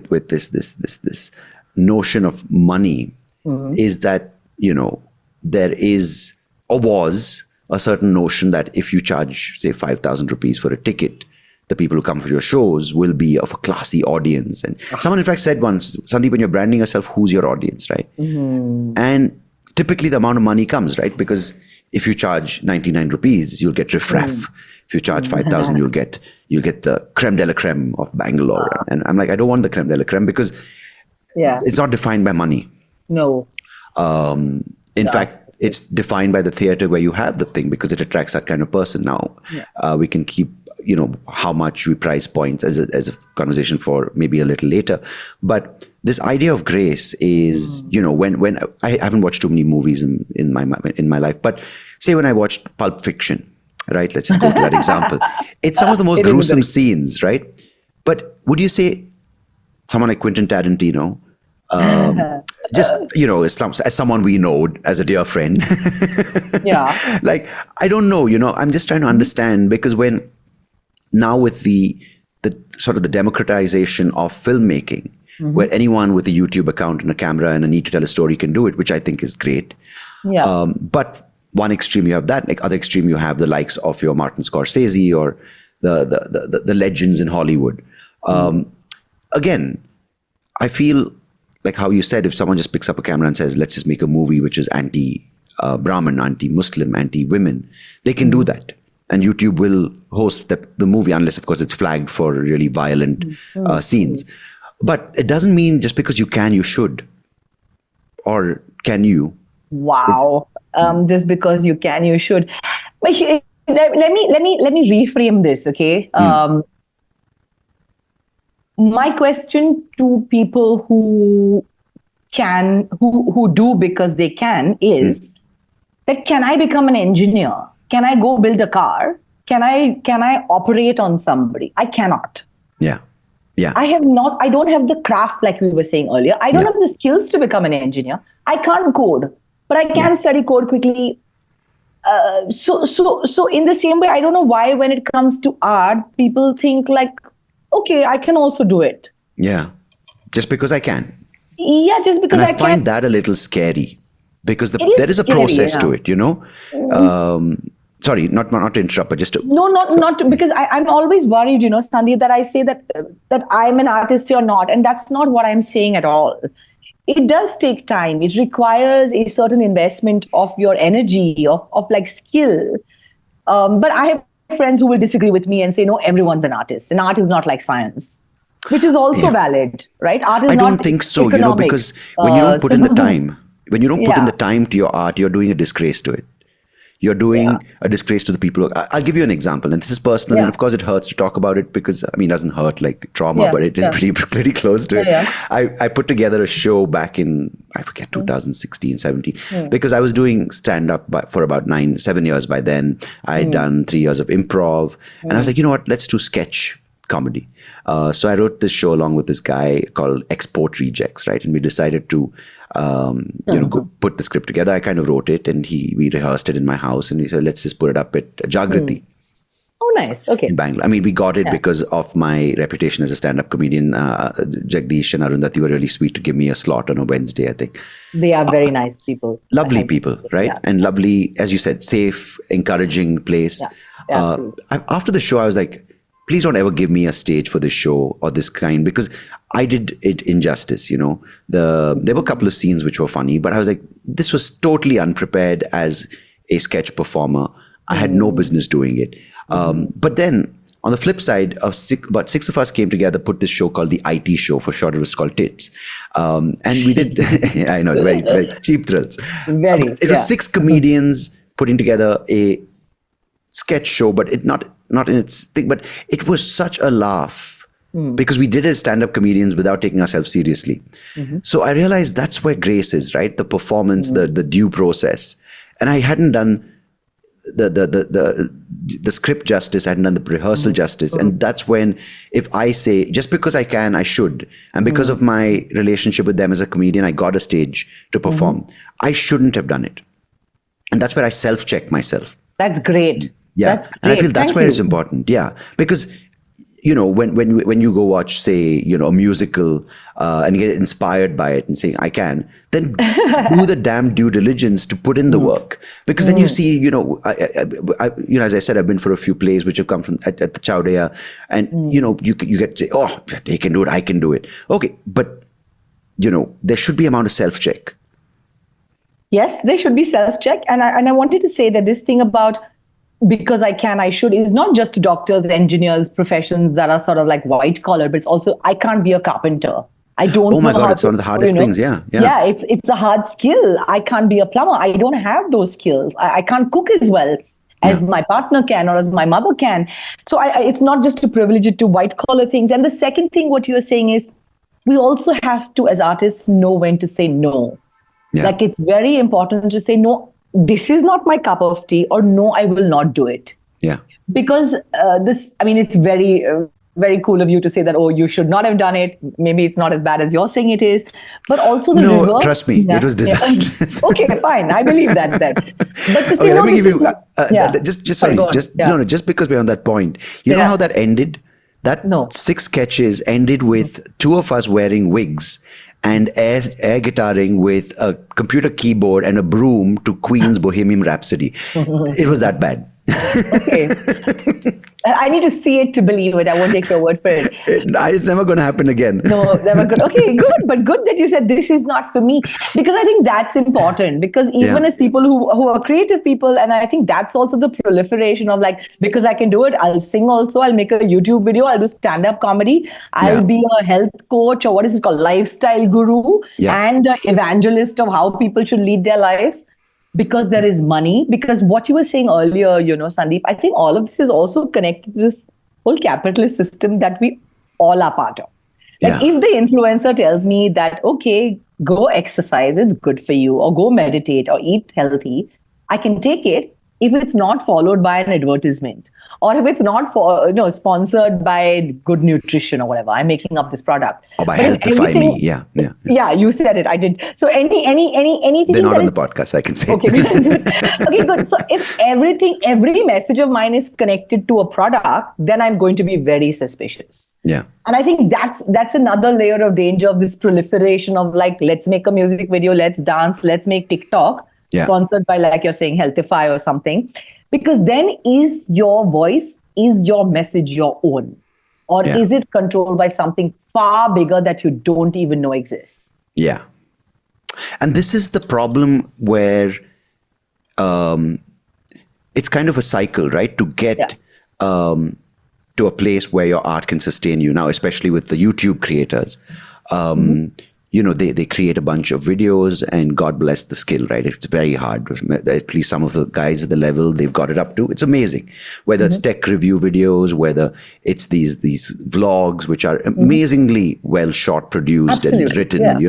with this notion of money is that, there is or was a certain notion that if you charge, say, 5,000 rupees for a ticket, the people who come for your shows will be of a classy audience. And someone in fact said once, Sandeep, when you're branding yourself, who's your audience, right? Mm-hmm. And typically the amount of money comes, right? Because if you charge 99 rupees, you'll get riff-raff. If you charge 5,000, you'll get the creme de la creme of Bangalore. And I'm like, I don't want the creme de la creme because it's not defined by money. No. In fact, it's defined by the theater where you have the thing, because it attracts that kind of person. Now, we can keep, how much we price points as a conversation for maybe a little later. But this idea of grace is, when I haven't watched too many movies in my life, but say when I watched Pulp Fiction, right? Let's just go to that example. It's some of the most gruesome scenes, right? But would you say someone like Quentin Tarantino, just, as someone we know, as a dear friend, like, I don't know, I'm just trying to understand, because now with the sort of the democratization of filmmaking, where anyone with a YouTube account and a camera and a need to tell a story can do it, which I think is great. Yeah. But one extreme you have that, like other extreme you have the likes of your Martin Scorsese or the legends in Hollywood. Again, I feel like how you said, if someone just picks up a camera and says, let's just make a movie which is anti-Brahmin, anti-Muslim, anti-women, they can do that. And YouTube will host the movie, unless, of course, it's flagged for really violent scenes. But it doesn't mean just because you can, you should. Or can you? Wow. Just because you can, you should. But let me reframe this, okay? My question to people who do because they can is that, can I become an engineer? Can I go build a car? Can I operate on somebody? I cannot. Yeah. I don't have the craft, like we were saying earlier. I don't have the skills to become an engineer. I can't code, but I can study code quickly. So in the same way, I don't know why when it comes to art, people think like, okay, I can also do it. Yeah. Just because I can. Yeah, just because I can. I find that a little scary, because there is a process to it, Sorry, not to interrupt, but just to... No, not because I'm always worried, Sandeep, that I say that I'm an artist or not. And that's not what I'm saying at all. It does take time. It requires a certain investment of your energy, of like skill. But I have friends who will disagree with me and say, no, everyone's an artist. And art is not like science, which is also valid, right? Art is I don't think so, because when you don't put in the time... When you don't put in Yeah. the time to your art, you're doing a disgrace to it. You're doing a disgrace to the people. I'll give you an example, and this is personal, and of course it hurts to talk about it because, I mean, it doesn't hurt like trauma, but it is pretty close to it. Yeah. I put together a show back in, I forget, 2016, 17, because I was doing stand-up for about 7 years by then. I had done 3 years of improv, and I was like, you know what, let's do sketch comedy. So I wrote this show along with this guy called Export Rejects, right? And we decided to, go put the script together. I kind of wrote it, and we rehearsed it in my house, and we said, let's just put it up at Jagriti. Oh, nice. Okay. In Bangalore. I mean, we got it because of my reputation as a stand-up comedian. Jagdish and Arundhati were really sweet to give me a slot on a Wednesday, I think. They are very nice people. Lovely people, right? Yeah. And lovely, as you said, safe, encouraging place. Yeah. After the show, I was like, please don't ever give me a stage for this show or this kind, because I did it injustice, you know. There were a couple of scenes which were funny, but I was like, this was totally unprepared as a sketch performer. I had no business doing it. But then on the flip side, about 6 of us came together, put this show called the IT Show. For short, it was called Tits. And we did, I know, very, very cheap thrills. It was 6 comedians putting together a sketch show, but not in its thing, but it was such a laugh because we did it as stand-up comedians without taking ourselves seriously. So I realized that's where grace is, right? The performance, the due process. And I hadn't done the script justice, I hadn't done the rehearsal justice. And that's when, if I say, just because I can, I should. And because of my relationship with them as a comedian, I got a stage to perform. I shouldn't have done it. And that's where I self-check myself. That's great. Yeah. That's great. And I feel that's Thank where you. it's important. Yeah. Because, you know, when you go watch, say, you know, a musical and get inspired by it and saying, I can, then do the damn due diligence to put in the work. Because then you see, you know, as I said, I've been for a few plays which have come from at the Chowdaya, and, you know, you get to say, oh, they can do it, I can do it. Okay. But, you know, there should be amount of self-check. Yes, there should be self-check. And I wanted to say that this thing about because I can, I should is not just to doctors, engineers, professions that are sort of like white collar, but it's also, I can't be a carpenter. I don't. Oh my know God, how it's to, one of the hardest things. Yeah. Yeah, it's a hard skill. I can't be a plumber. I don't have those skills. I can't cook as well as my partner can or as my mother can. So it's not just to privilege it to white collar things. And the second thing, what you're saying is, we also have to, as artists, know when to say no. Yeah. Like, it's very important to say, no, this is not my cup of tea, or no, I will not do it. Yeah. Because it's very, very cool of you to say that, oh, you should not have done it. Maybe it's not as bad as you're saying it is. But also the reverse. No, trust me, it was disastrous. Okay, fine. I believe that then. But to say, let me give you, just just because we're on that point, you know how that ended? That 6 sketches ended with 2 of us wearing wigs and air guitaring with a computer keyboard and a broom to Queen's Bohemian Rhapsody. It was that bad. Okay. I need to see it to believe it. I won't take your word for it. It's never going to happen again. No, never good. Okay, good. But good that you said this is not for me. Because I think that's important. Because even as people who are creative people, and I think that's also the proliferation of like, because I can do it, I'll sing also, I'll make a YouTube video, I'll do stand-up comedy, I'll be a health coach, or what is it called, lifestyle guru, and evangelist of how people should lead their lives. Because there is money, because what you were saying earlier, you know, Sandeep, I think all of this is also connected to this whole capitalist system that we all are part of. Like if the influencer tells me that, okay, go exercise, it's good for you, or go meditate or eat healthy, I can take it if it's not followed by an advertisement, or if it's not sponsored by Good Nutrition or whatever. I'm making up this product. Or by Healthify Me. Yeah, you said it. I did. So anything. They're not on the podcast, I can say. Okay, okay, good. So if every message of mine is connected to a product, then I'm going to be very suspicious. Yeah. And I think that's another layer of danger of this proliferation of like, let's make a music video, let's dance, let's make TikTok. Sponsored by, like you're saying, Healthify or something. Because then is your voice, is your message your own? Or is it controlled by something far bigger that you don't even know exists? Yeah. And this is the problem where it's kind of a cycle, right? To get to a place where your art can sustain you now, especially with the YouTube creators. they create a bunch of videos, and God bless the skill, right? It's very hard. At least some of the guys at the level they've got it up to, it's amazing. Whether it's tech review videos, whether it's these vlogs, which are amazingly well shot, produced, and written,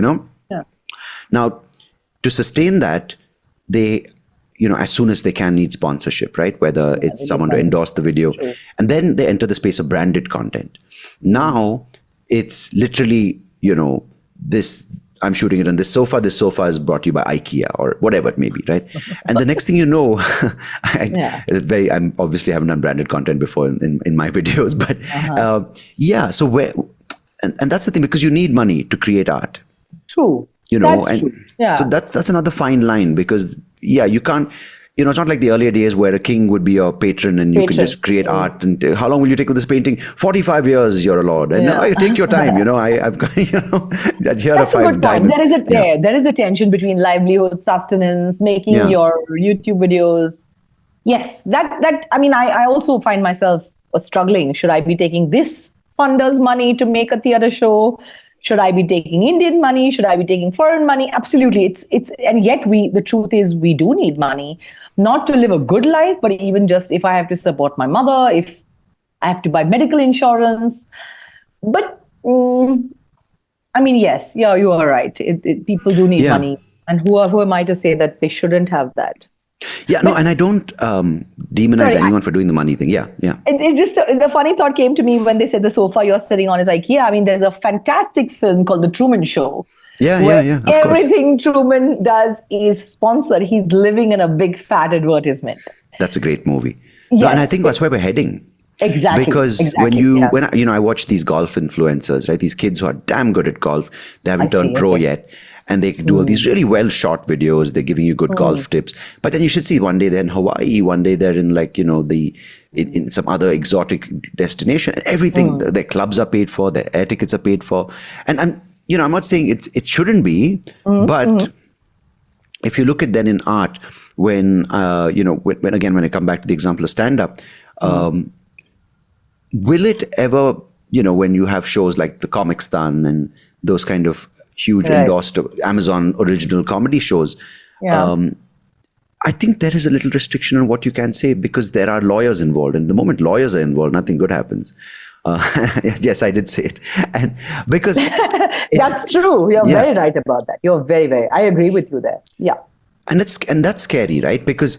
Yeah. Now, to sustain that, they, as soon as they can, need sponsorship, right? Whether it's someone to endorse the video. True. And then they enter the space of branded content. Now, it's literally, I'm shooting it on this sofa. This sofa is brought to you by IKEA or whatever it may be, right? And the next thing you know, I'm obviously haven't done branded content before in my videos, but so and that's the thing, because you need money to create art. True. That's true. Yeah. So that's another fine line, because you can't. It's not like the earlier days where a king would be your patron and you can just create art. And how long will you take with this painting? 45 years, you're a lord. And you take your time. I've got, here are 5 diamonds. There is a tension between livelihood, sustenance, making your YouTube videos. Yes, I also find myself struggling. Should I be taking this funder's money to make a theater show? Should I be taking Indian money? Should I be taking foreign money? Absolutely. And yet the truth is we do need money, not to live a good life, but even just if I have to support my mother, if I have to buy medical insurance. But yes, you are right. People do need money. And who am I to say that they shouldn't have that? Yeah, no, and I don't demonize anyone for doing the money thing. Yeah. It's just the funny thought came to me when they said the sofa you're sitting on is IKEA. There's a fantastic film called The Truman Show. Yeah. Of course. Everything Truman does is sponsored. He's living in a big fat advertisement. That's a great movie. Yes. No, and I think that's where we're heading. Exactly. Because when I watch these golf influencers, right? These kids who are damn good at golf, they haven't turned pro yet. And they do all these really well shot videos. They're giving you good golf tips. But then you should see, one day they're in Hawaii, one day they're in in some other exotic destination. And everything, their clubs are paid for, their air tickets are paid for. And I'm not saying it shouldn't be, but if you look at then in art, when I come back to the example of stand-up, will it ever, when you have shows like the Comic Stan and those kind of huge endorsed Amazon original comedy shows, I think there is a little restriction on what you can say, because there are lawyers involved, and the moment lawyers are involved, nothing good happens. Yes, I did say it, and because that's true. You're very right about that. You're very, very. I agree with you there. Yeah, and that's scary, right? Because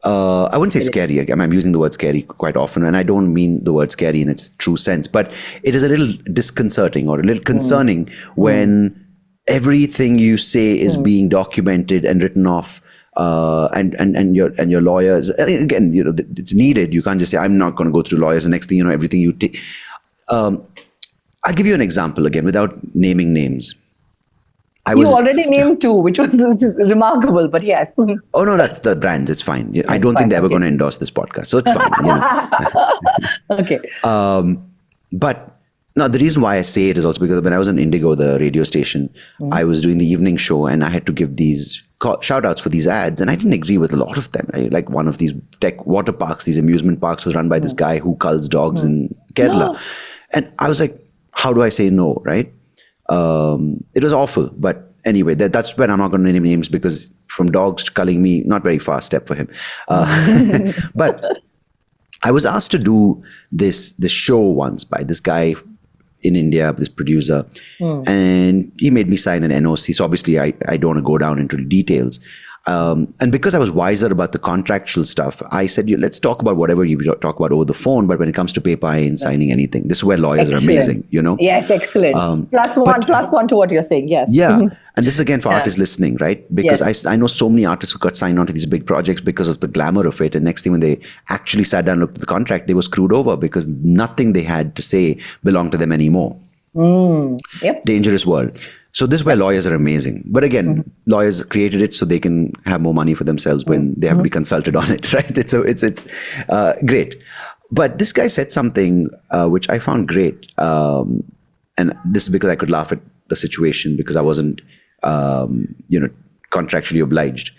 I wouldn't say scary. I'm using the word scary quite often, and I don't mean the word scary in its true sense, but it is a little disconcerting or a little concerning when everything you say is being documented and written off, and your lawyers. Again, it's needed. You can't just say, I'm not going to go through lawyers. The next thing you know, everything you take. I'll give you an example again without naming names. You already named 2, which was remarkable, but yeah. Oh no, that's the brands. It's fine. I don't think they're ever going to endorse this podcast, so it's fine. Okay. But no, the reason why I say it is also because when I was on Indigo, the radio station, I was doing the evening show, and I had to give these shout outs for these ads, and I didn't agree with a lot of them. Like one of these tech water parks, these amusement parks, was run by this guy who culls dogs in Kerala, and I was like, how do I say no, right? It was awful, but anyway, that's when I'm not going to name names, because from dogs to culling me, not very fast step for him. But I was asked to do this show once by this guy in India, this producer, and he made me sign an NOC. So obviously I don't want to go down into the details. And because I was wiser about the contractual stuff, I said, let's talk about whatever you talk about over the phone, but when it comes to paper, I ain't signing anything. This is where lawyers are amazing, Yes, excellent. Plus one to what you're saying, yes. Yeah. And this is again for artists listening, right? Because I know so many artists who got signed on to these big projects because of the glamour of it. And next thing, when they actually sat down and looked at the contract, they were screwed over because nothing they had to say belonged to them anymore. Dangerous world. So this is where lawyers are amazing. But again, lawyers created it so they can have more money for themselves when they have to be consulted on it, right? It's great. But this guy said something which I found great. And this is because I could laugh at the situation because I wasn't, contractually obliged.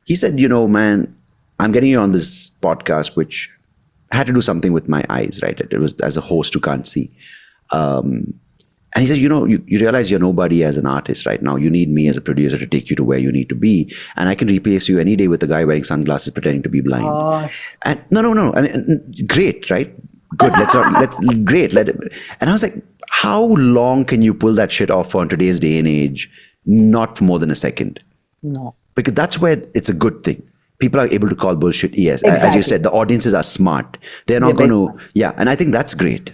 He said, man, I'm getting you on this podcast, which had to do something with my eyes, right? It was as a host who can't see. And he said, you realize you're nobody as an artist right now. You need me as a producer to take you to where you need to be. And I can replace you any day with a guy wearing sunglasses pretending to be blind. And no. I mean, great, right? Good. Great. And I was like, how long can you pull that shit off on today's day and age? Not for more than a second. No. Because that's where it's a good thing. People are able to call bullshit. Yes. Exactly. As you said, the audiences are smart. They're not going to, and I think that's great.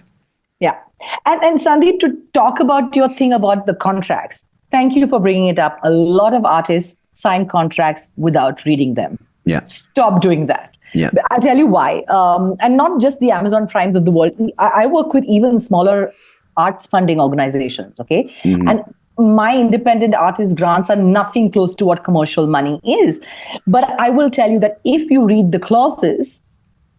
Yeah. And Sandeep, to talk about your thing about the contracts, thank you for bringing it up. A lot of artists sign contracts without reading them. Yeah. Stop doing that. Yeah. I'll tell you why. And not just the Amazon Primes of the world. I work with even smaller arts funding organizations, okay? Mm-hmm. And my independent artist grants are nothing close to what commercial money is. But I will tell you that if you read the clauses,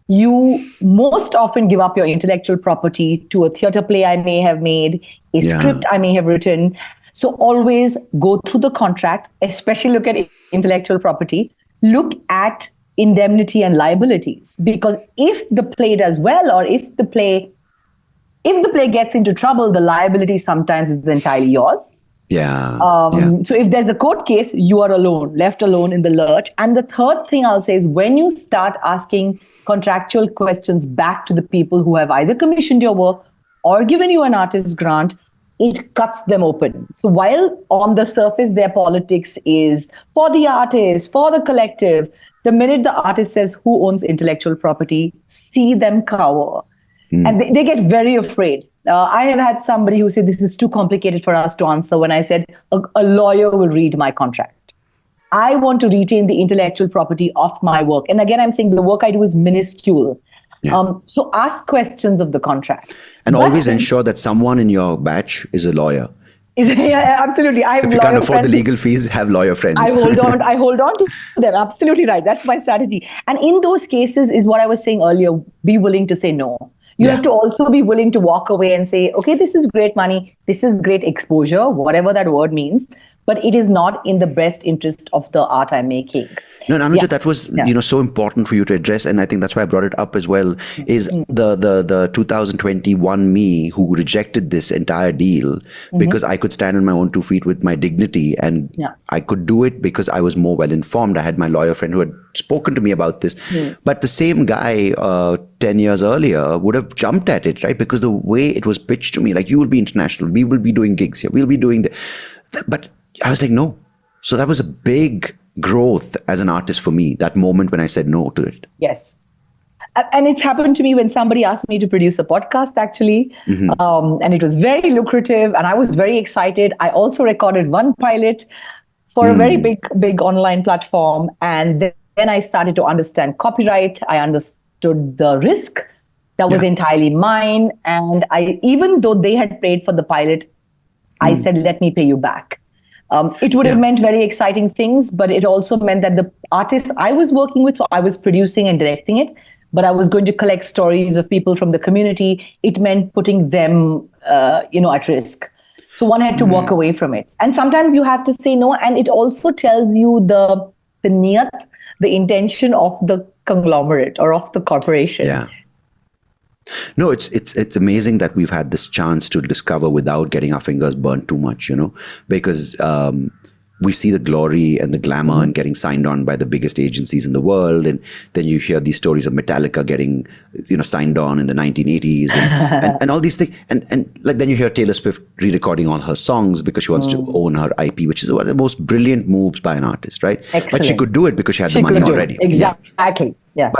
you most often give up your intellectual property to a theater play I may have made, a script I may have written. So always go through the contract, especially look at intellectual property, look at indemnity and liabilities. Because if the play does well, or if the play gets into trouble, the liability sometimes is entirely yours. So if there's a court case, you are alone, left alone in the lurch. And the third thing I'll say is when you start asking contractual questions back to the people who have either commissioned your work or given you an artist grant, it cuts them open. So while on the surface their politics is for the artist, for the collective, the minute the artist says who owns intellectual property, see them cower. And they get very afraid. I have had somebody who said, this is too complicated for us to answer, when I said, a lawyer will read my contract. I want to retain the intellectual property of my work. And again, I'm saying the work I do is minuscule. So ask questions of the contract. And always ensure that someone in your batch is a lawyer. Yeah, absolutely. So if you can't afford the legal fees, have lawyer friends. I hold on to them. Absolutely right. That's my strategy. And in those cases is what I was saying earlier, be willing to say no. You have to also be willing to walk away and say, okay, this is great money. This is great exposure, whatever that word means. But it is not in the best interest of the art I'm making. No, Anuja, that was so important for you to address, and I think that's why I brought it up as well. Is the 2021 me who rejected this entire deal because I could stand on my own 2 feet with my dignity, and I could do it because I was more well informed. I had my lawyer friend who had spoken to me about this, but the same guy 10 years earlier would have jumped at it, right? Because the way it was pitched to me, like, you will be international, we will be doing gigs here, we'll be doing but I was like, no. So that was a big growth as an artist for me, that moment when I said no to it. Yes. And it's happened to me when somebody asked me to produce a podcast, actually. And it was very lucrative and I was very excited. I also recorded one pilot for a very big online platform. And then I started to understand copyright. I understood the risk that was entirely mine. And even though they had paid for the pilot, I said, let me pay you back. It would have meant very exciting things, but it also meant that the artists I was working with, so I was producing and directing it, but I was going to collect stories of people from the community. It meant putting them, at risk. So one had to walk away from it. And sometimes you have to say no. And it also tells you the niyat, the intention of the conglomerate or of the corporation. Yeah. No, it's amazing that we've had this chance to discover without getting our fingers burnt too much, because we see the glory and the glamour and getting signed on by the biggest agencies in the world. And then you hear these stories of Metallica getting, signed on in the 1980s and all these things. And like, then you hear Taylor Swift re-recording all her songs because she wants to own her IP, which is one of the most brilliant moves by an artist, right? Excellent. But she could do it because she had the money already. Exactly. Yeah.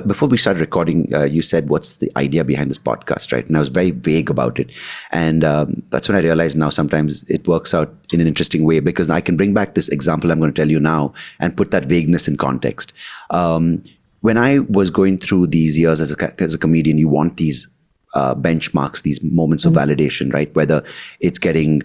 Before we started recording, you said, what's the idea behind this podcast, right? And I was very vague about it. And that's when I realized now sometimes it works out in an interesting way, because I can bring back this example I'm going to tell you now and put that vagueness in context. When I was going through these years as a comedian, you want these benchmarks, these moments of validation, right? Whether it's getting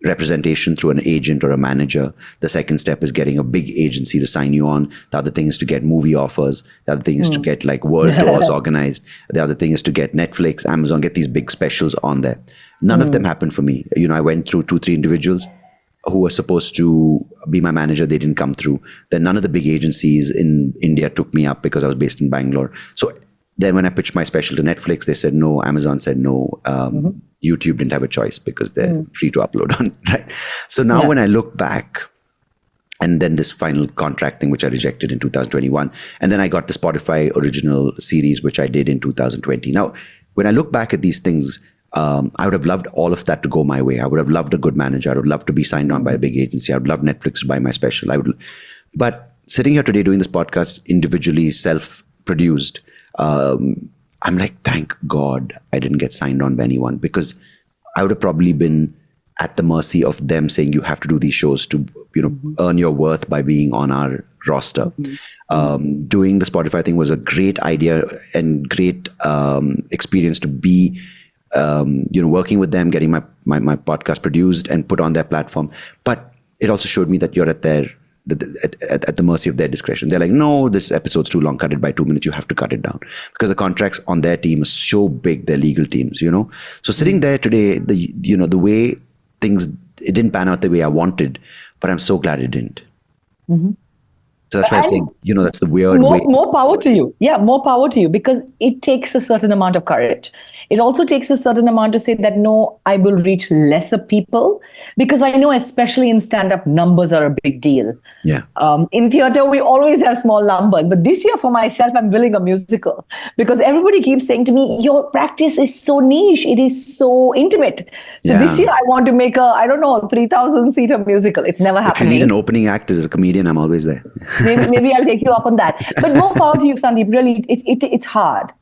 representation through an agent or a manager. The second step is getting a big agency to sign you on. The other thing is to get movie offers. The other thing is to get like world tours organized. The other thing is to get Netflix, Amazon, get these big specials on there. None of them happened for me. I went through 2-3 individuals who were supposed to be my manager. They didn't come through. Then none of the big agencies in India took me up because I was based in Bangalore. So Then when I pitched my special to Netflix, they said no. Amazon said no. YouTube didn't have a choice because they're free to upload on, right? So now when I look back, and then this final contract thing, which I rejected in 2021. And then I got the Spotify original series, which I did in 2020. Now, when I look back at these things, I would have loved all of that to go my way. I would have loved a good manager. I would love to be signed on by a big agency. I would love Netflix to buy my special. But sitting here today doing this podcast individually, self-produced, I'm like, thank God I didn't get signed on by anyone, because I would have probably been at the mercy of them saying you have to do these shows to, earn your worth by being on our roster. Doing the Spotify thing was a great idea and great experience to be, working with them, getting my podcast produced and put on their platform. But it also showed me that you're at the mercy of their discretion. They're like, no, this episode's too long, cut it by 2 minutes, you have to cut it down, because the contracts on their team are so big, their legal teams, So sitting there today, the way things, it didn't pan out the way I wanted, but I'm so glad it didn't. So that's why I'm saying, that's the weird way. More power to you. Yeah, more power to you, because it takes a certain amount of courage. It also takes a certain amount to say that, no, I will reach lesser people, because I know, especially in stand-up, numbers are a big deal. Yeah. In theater, we always have small numbers. But this year for myself, I'm willing a musical, because everybody keeps saying to me, your practice is so niche. It is so intimate. So this year I want to make a, 3,000-seater musical. It's never happening. If you need an opening act as a comedian, I'm always there. maybe I'll take you up on that. But more power to you, Sandeep. Really, it's hard.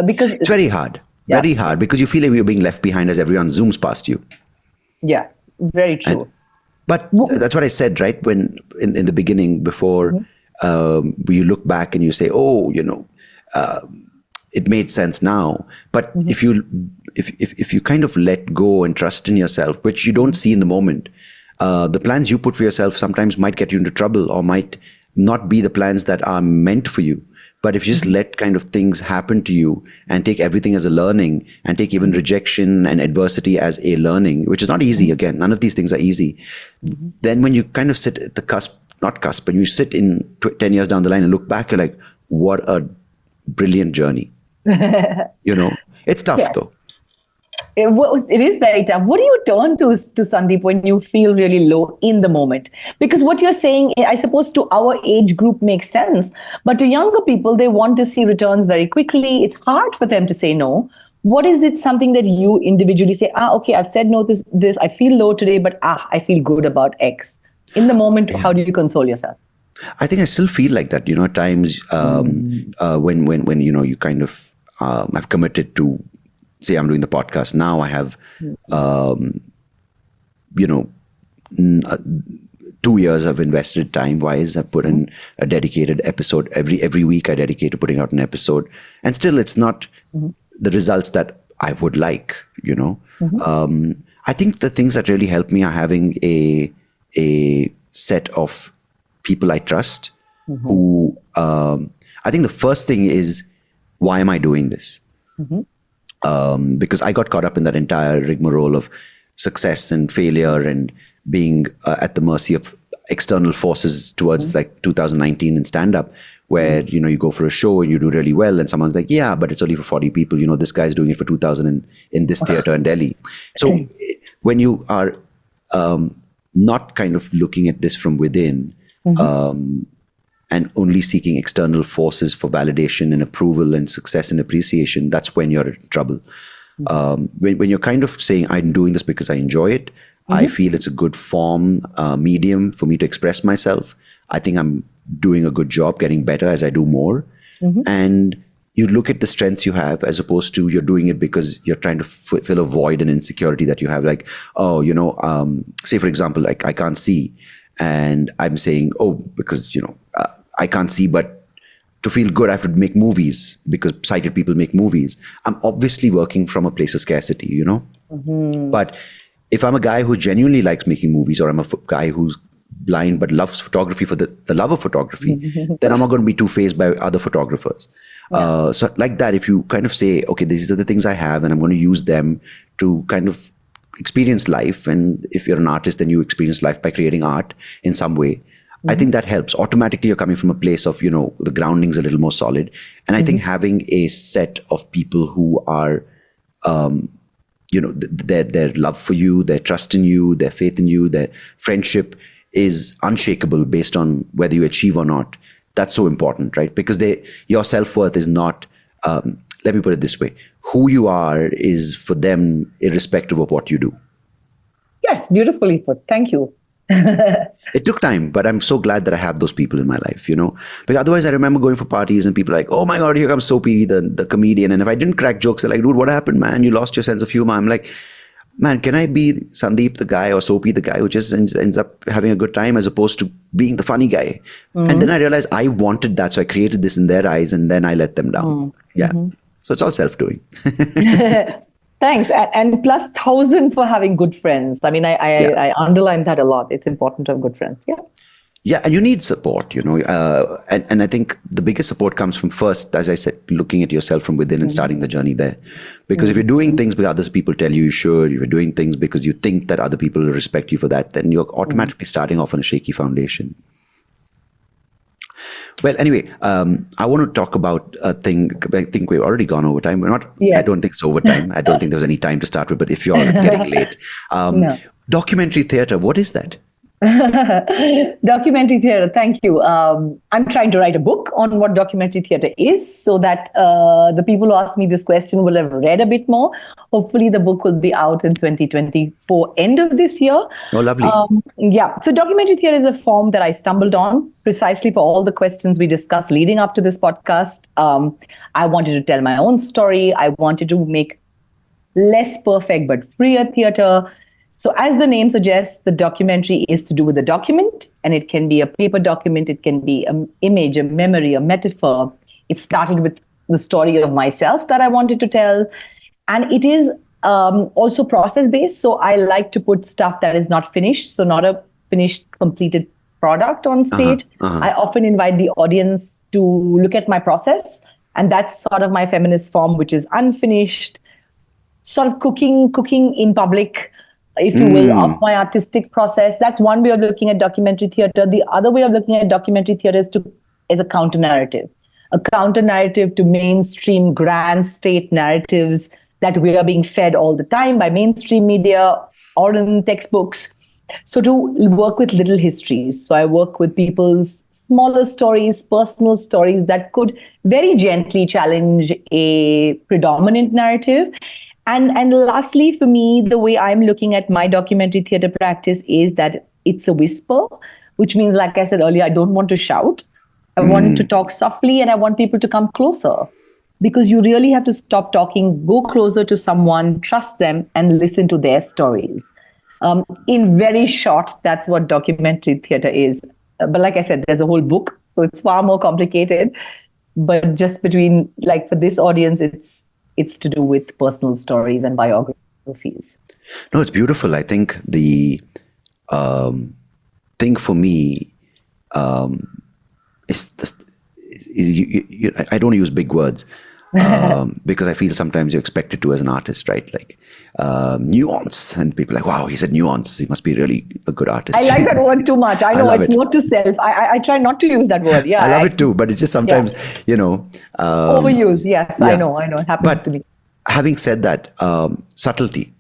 Because it's very hard. Yeah. Very hard, because you feel like you're being left behind as everyone zooms past you. Yeah, very true. But that's what I said, right? When in the beginning, before you look back and you say, oh, it made sense now. But if you kind of let go and trust in yourself, which you don't see in the moment, the plans you put for yourself sometimes might get you into trouble, or might not be the plans that are meant for you. But if you just let kind of things happen to you and take everything as a learning, and take even rejection and adversity as a learning, which is not easy. Again, none of these things are easy. Then when you kind of sit at the but you sit in 10 years down the line and look back, you're like, what a brilliant journey. It's tough though. It is very tough. What do you turn to Sandeep when you feel really low in the moment? Because what you're saying, I suppose, to our age group makes sense. But to younger people, they want to see returns very quickly. It's hard for them to say no. What is it, something that you individually say, okay, I've said no to this, I feel low today, but I feel good about X. In the moment, how do you console yourself? I think I still feel like that, at times when you kind of have committed to, say I'm doing the podcast now, I have, 2 years I've invested time-wise. I've put in a dedicated episode. Every week I dedicate to putting out an episode. And still it's not the results that I would like, I think the things that really help me are having a set of people I trust who, I think the first thing is, why am I doing this? Because I got caught up in that entire rigmarole of success and failure and being at the mercy of external forces towards like 2019 in stand-up, where, you go for a show and you do really well and someone's like, yeah, but it's only for 40 people. This guy's doing it for 2,000 in this theater in Delhi. So when you are not kind of looking at this from within, and only seeking external forces for validation and approval and success and appreciation, that's when you're in trouble. When you're kind of saying, I'm doing this because I enjoy it, I feel it's a good form, medium for me to express myself. I think I'm doing a good job, getting better as I do more. And you look at the strengths you have, as opposed to you're doing it because you're trying to fill a void and insecurity that you have. Like, say for example, like I can't see. And I'm saying, because, I can't see, but to feel good, I have to make movies because sighted people make movies. I'm obviously working from a place of scarcity, But if I'm a guy who genuinely likes making movies, or I'm a guy who's blind but loves photography for the love of photography, then I'm not going to be too fazed by other photographers. So like that, if you kind of say, okay, these are the things I have and I'm going to use them to kind of experience life. And if you're an artist, then you experience life by creating art in some way. I think that helps. Automatically, you're coming from a place of, the grounding's a little more solid. And I think having a set of people who are, their love for you, their trust in you, their faith in you, their friendship is unshakable based on whether you achieve or not. That's so important, right? Because your self-worth is not, let me put it this way, who you are is for them irrespective of what you do. Yes, beautifully put. Thank you. It took time, but I'm so glad that I have those people in my life, because otherwise I remember going for parties and people are like, oh my God, here comes Soapy, the comedian. And if I didn't crack jokes, they're like, dude, what happened, man? You lost your sense of humor. I'm like, man, can I be Sandeep the guy or Soapy the guy who just ends up having a good time as opposed to being the funny guy? And then I realized I wanted that. So I created this in their eyes and then I let them down. Yeah. So it's all self-doing. Thanks. And plus 1,000 for having good friends. I mean, I underline that a lot. It's important to have good friends. Yeah. Yeah. And you need support, and I think the biggest support comes from first, as I said, looking at yourself from within and starting the journey there. Because if you're doing things because other people tell you should, if you're doing things because you think that other people will respect you for that, then you're automatically starting off on a shaky foundation. Well, anyway, I want to talk about a thing. I think we've already gone over time. I don't think it's over time. I don't think there was any time to start with, but if you're getting late. Documentary theater, what is that? Documentary theater, thank you. I'm trying to write a book on what documentary theater is so that the people who ask me this question will have read a bit more. Hopefully the book will be out in 2024, end of this year. Oh, lovely. So documentary theater is a form that I stumbled on precisely for all the questions we discussed leading up to this podcast. I wanted to tell my own story. I wanted to make less perfect but freer theater. So as the name suggests, the documentary is to do with the document, and it can be a paper document, it can be an image, a memory, a metaphor. It started with the story of myself that I wanted to tell. And it is also process-based. So I like to put stuff that is not finished, so not a finished, completed product on stage. I often invite the audience to look at my process. And that's sort of my feminist form, which is unfinished, sort of cooking in public, if you will, of my artistic process. That's one way of looking at documentary theater. The other way of looking at documentary theater is a counter-narrative. A counter-narrative to mainstream grand state narratives that we are being fed all the time by mainstream media or in textbooks. So to work with little histories. So I work with people's smaller stories, personal stories that could very gently challenge a predominant narrative. And lastly, for me, the way I'm looking at my documentary theater practice is that it's a whisper, which means, like I said earlier, I don't want to shout. I want to talk softly and I want people to come closer, because you really have to stop talking, go closer to someone, trust them and listen to their stories. In very short, that's what documentary theater is. But like I said, there's a whole book, so it's far more complicated. But just between, like for this audience, it's to do with personal stories and biographies. No, it's beautiful. I think the thing for me is I don't use big words because I feel sometimes you're expected to as an artist, right? Like nuance, and people are like, wow, he said nuance. He must be really a good artist. I like that word too much. I know it's not to self. I try not to use that word. Yeah, I love it too, but it's just sometimes, overuse. Yes, yeah. I know. It happens to me. Having said that, subtlety,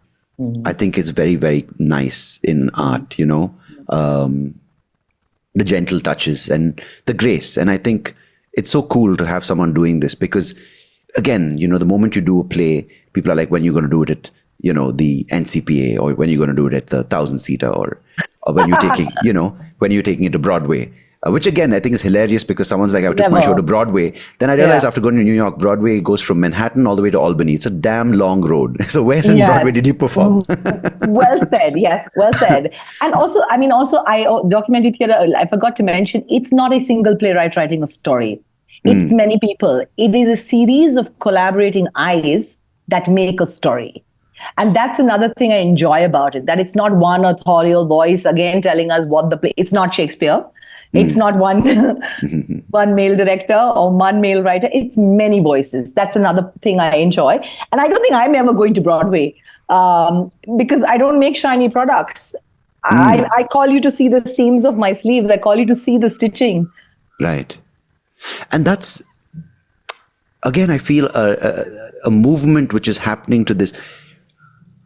I think is very, very nice in art, the gentle touches and the grace. And I think it's so cool to have someone doing this because, again, the moment you do a play, people are like, when you're going to do it at, the NCPA, or when you're going to do it at the 1,000-seater, or when you're taking, when you're taking it to Broadway. Which again, I think is hilarious because someone's like, I took my show to Broadway. Then I realized after going to New York, Broadway goes from Manhattan all the way to Albany. It's a damn long road. So where in Broadway did you perform? Well said. Yes, well said. And also, documentary theater, I forgot to mention, it's not a single playwright writing a story. It's many people. It is a series of collaborating eyes that make a story. And that's another thing I enjoy about it, that it's not one authorial voice, again, telling us what the play, it's not Shakespeare. It's not one male director or one male writer. It's many voices. That's another thing I enjoy. And I don't think I'm ever going to Broadway because I don't make shiny products. I call you to see the seams of my sleeves. I call you to see the stitching. Right. And that's, again, I feel a movement which is happening to this,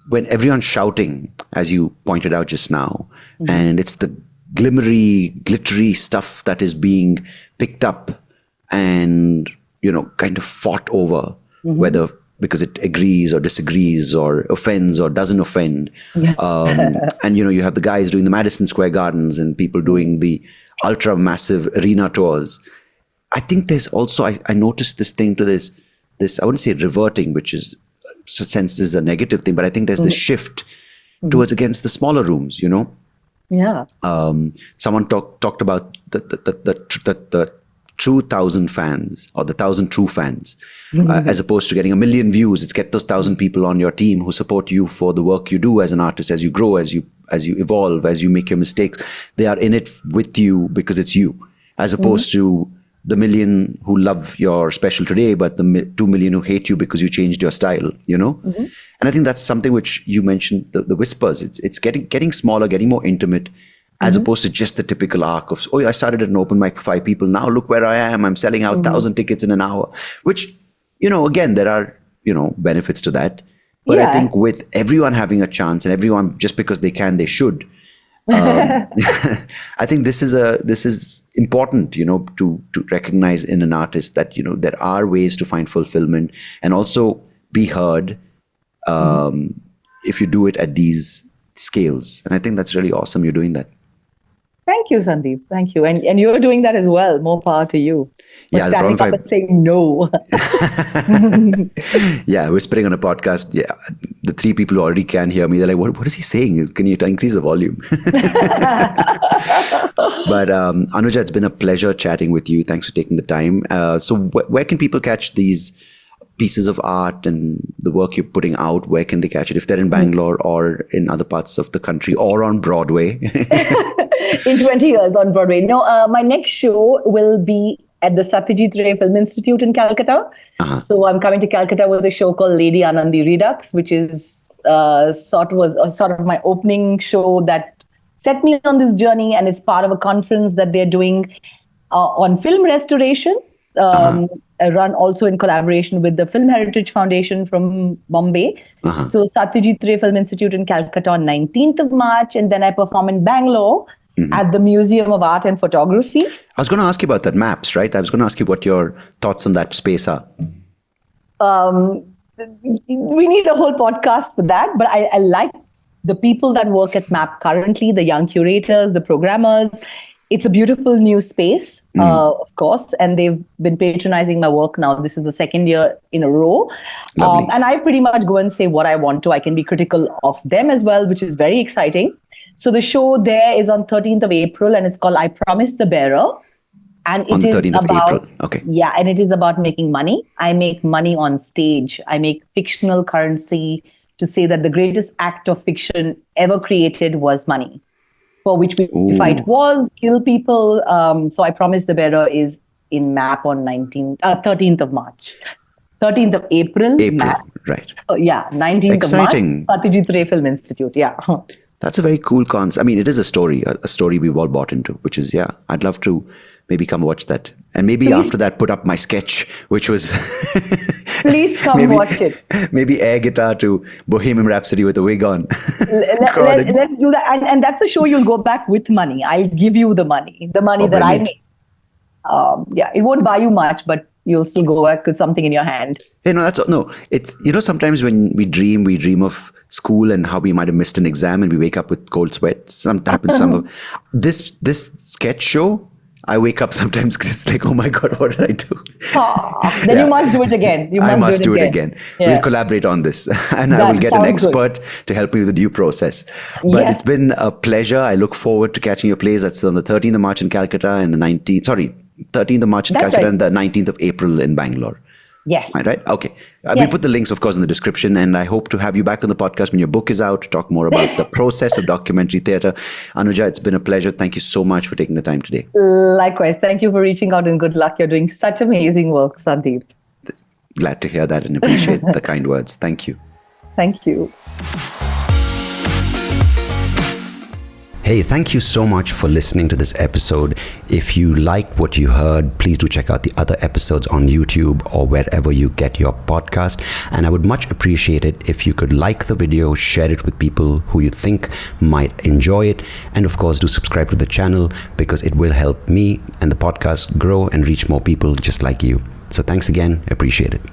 when everyone's shouting, as you pointed out just now, and it's the glittery stuff that is being picked up and, kind of fought over, whether because it agrees or disagrees or offends or doesn't offend. And, you have the guys doing the Madison Square Gardens and people doing the ultra massive arena tours. I think there's also, I noticed this thing to this, I wouldn't say reverting, which is, sense is a negative thing, but I think there's this shift towards against the smaller rooms, Yeah. Someone talked about the true 1,000 fans or the 1,000 true fans, as opposed to getting 1 million views. It's get those 1,000 people on your team who support you for the work you do as an artist, as you grow, as you evolve, as you make your mistakes. They are in it with you because it's you, as opposed to the 1 million who love your special today, but the 2 million who hate you because you changed your style, And I think that's something which you mentioned, the whispers. It's getting smaller, getting more intimate, as opposed to just the typical arc of, I started at an open mic for 5 people. Now look where I am. I'm selling out 1,000 tickets in an hour, which, again, there are, benefits to that. But I think with everyone having a chance and everyone, just because they can, they should. I think this is important, to recognize in an artist that, there are ways to find fulfillment and also be heard if you do it at these scales. And I think that's really awesome. You're doing that. Thank you, Sandeep. Thank you. And you're doing that as well. More power to you. Yeah, the standing up and saying no. Yeah, whispering on a podcast. Yeah, the 3 people who already can hear me, they're like, what is he saying? Can you increase the volume? But Anuja, it's been a pleasure chatting with you. Thanks for taking the time. So where can people catch these pieces of art and the work you're putting out? Where can they catch it? If they're in Bangalore or in other parts of the country or on Broadway? In 20 years on Broadway. No, my next show will be at the Satyajit Ray Film Institute in Calcutta. So I'm coming to Calcutta with a show called Lady Anandi Redux, which is sort of my opening show that set me on this journey, and it's part of a conference that they're doing on film restoration, run also in collaboration with the Film Heritage Foundation from Bombay. So Satyajit Ray Film Institute in Calcutta on 19th of March, and then I perform in Bangalore at the Museum of Art and Photography. I was going to ask you about that MAPS, right? I was going to ask you what your thoughts on that space are. We need a whole podcast for that, but I like the people that work at MAP currently, the young curators, the programmers. It's a beautiful new space, of course, and they've been patronizing my work now. This is the 2nd year in a row. And I pretty much go and say what I want to. I can be critical of them as well, which is very exciting. So the show there is on 13th of April, and it's called I Promise the Bearer. And it is about, okay. Yeah, and it is about making money. I make money on stage. I make fictional currency to say that the greatest act of fiction ever created was money, for which we fight wars, kill people. So I Promise the Bearer is in MAP on 13th of March. 13th of April, MAP. Right. 19th Exciting. of March, Satyajit Ray Film Institute, That's a very cool concept. I mean, it is a story we've all bought into, which is, I'd love to maybe come watch that. And maybe after that, put up my sketch, which was... Please come watch it. Maybe air guitar to Bohemian Rhapsody with a wig on. Let's do that. And that's the show you'll go back with money. I'll give you the money that brilliant. I make. It won't buy you much, but you'll still go back with something in your hand. It's, sometimes when we dream of school and how we might have missed an exam and we wake up with cold sweat. This sketch show, I wake up sometimes just like, oh my God, what did I do? Then you must do it again. I must do it again. Yeah. We'll collaborate on this and I will get an expert to help me with the due process. But It's been a pleasure. I look forward to catching your plays. That's on the 13th of March in Calcutta and 13th of March in Calcutta and the 19th of April in Bangalore. Yes. Right? Okay. We'll put the links, of course, in the description. And I hope to have you back on the podcast when your book is out to talk more about the process of documentary theatre. Anuja, it's been a pleasure. Thank you so much for taking the time today. Likewise. Thank you for reaching out and good luck. You're doing such amazing work, Sandeep. Glad to hear that and appreciate the kind words. Thank you. Thank you. Hey, thank you so much for listening to this episode. If you liked what you heard, please do check out the other episodes on YouTube or wherever you get your podcast. And I would much appreciate it if you could like the video, share it with people who you think might enjoy it, and of course do subscribe to the channel, because it will help me and the podcast grow and reach more people just like you. So thanks again. Appreciate it.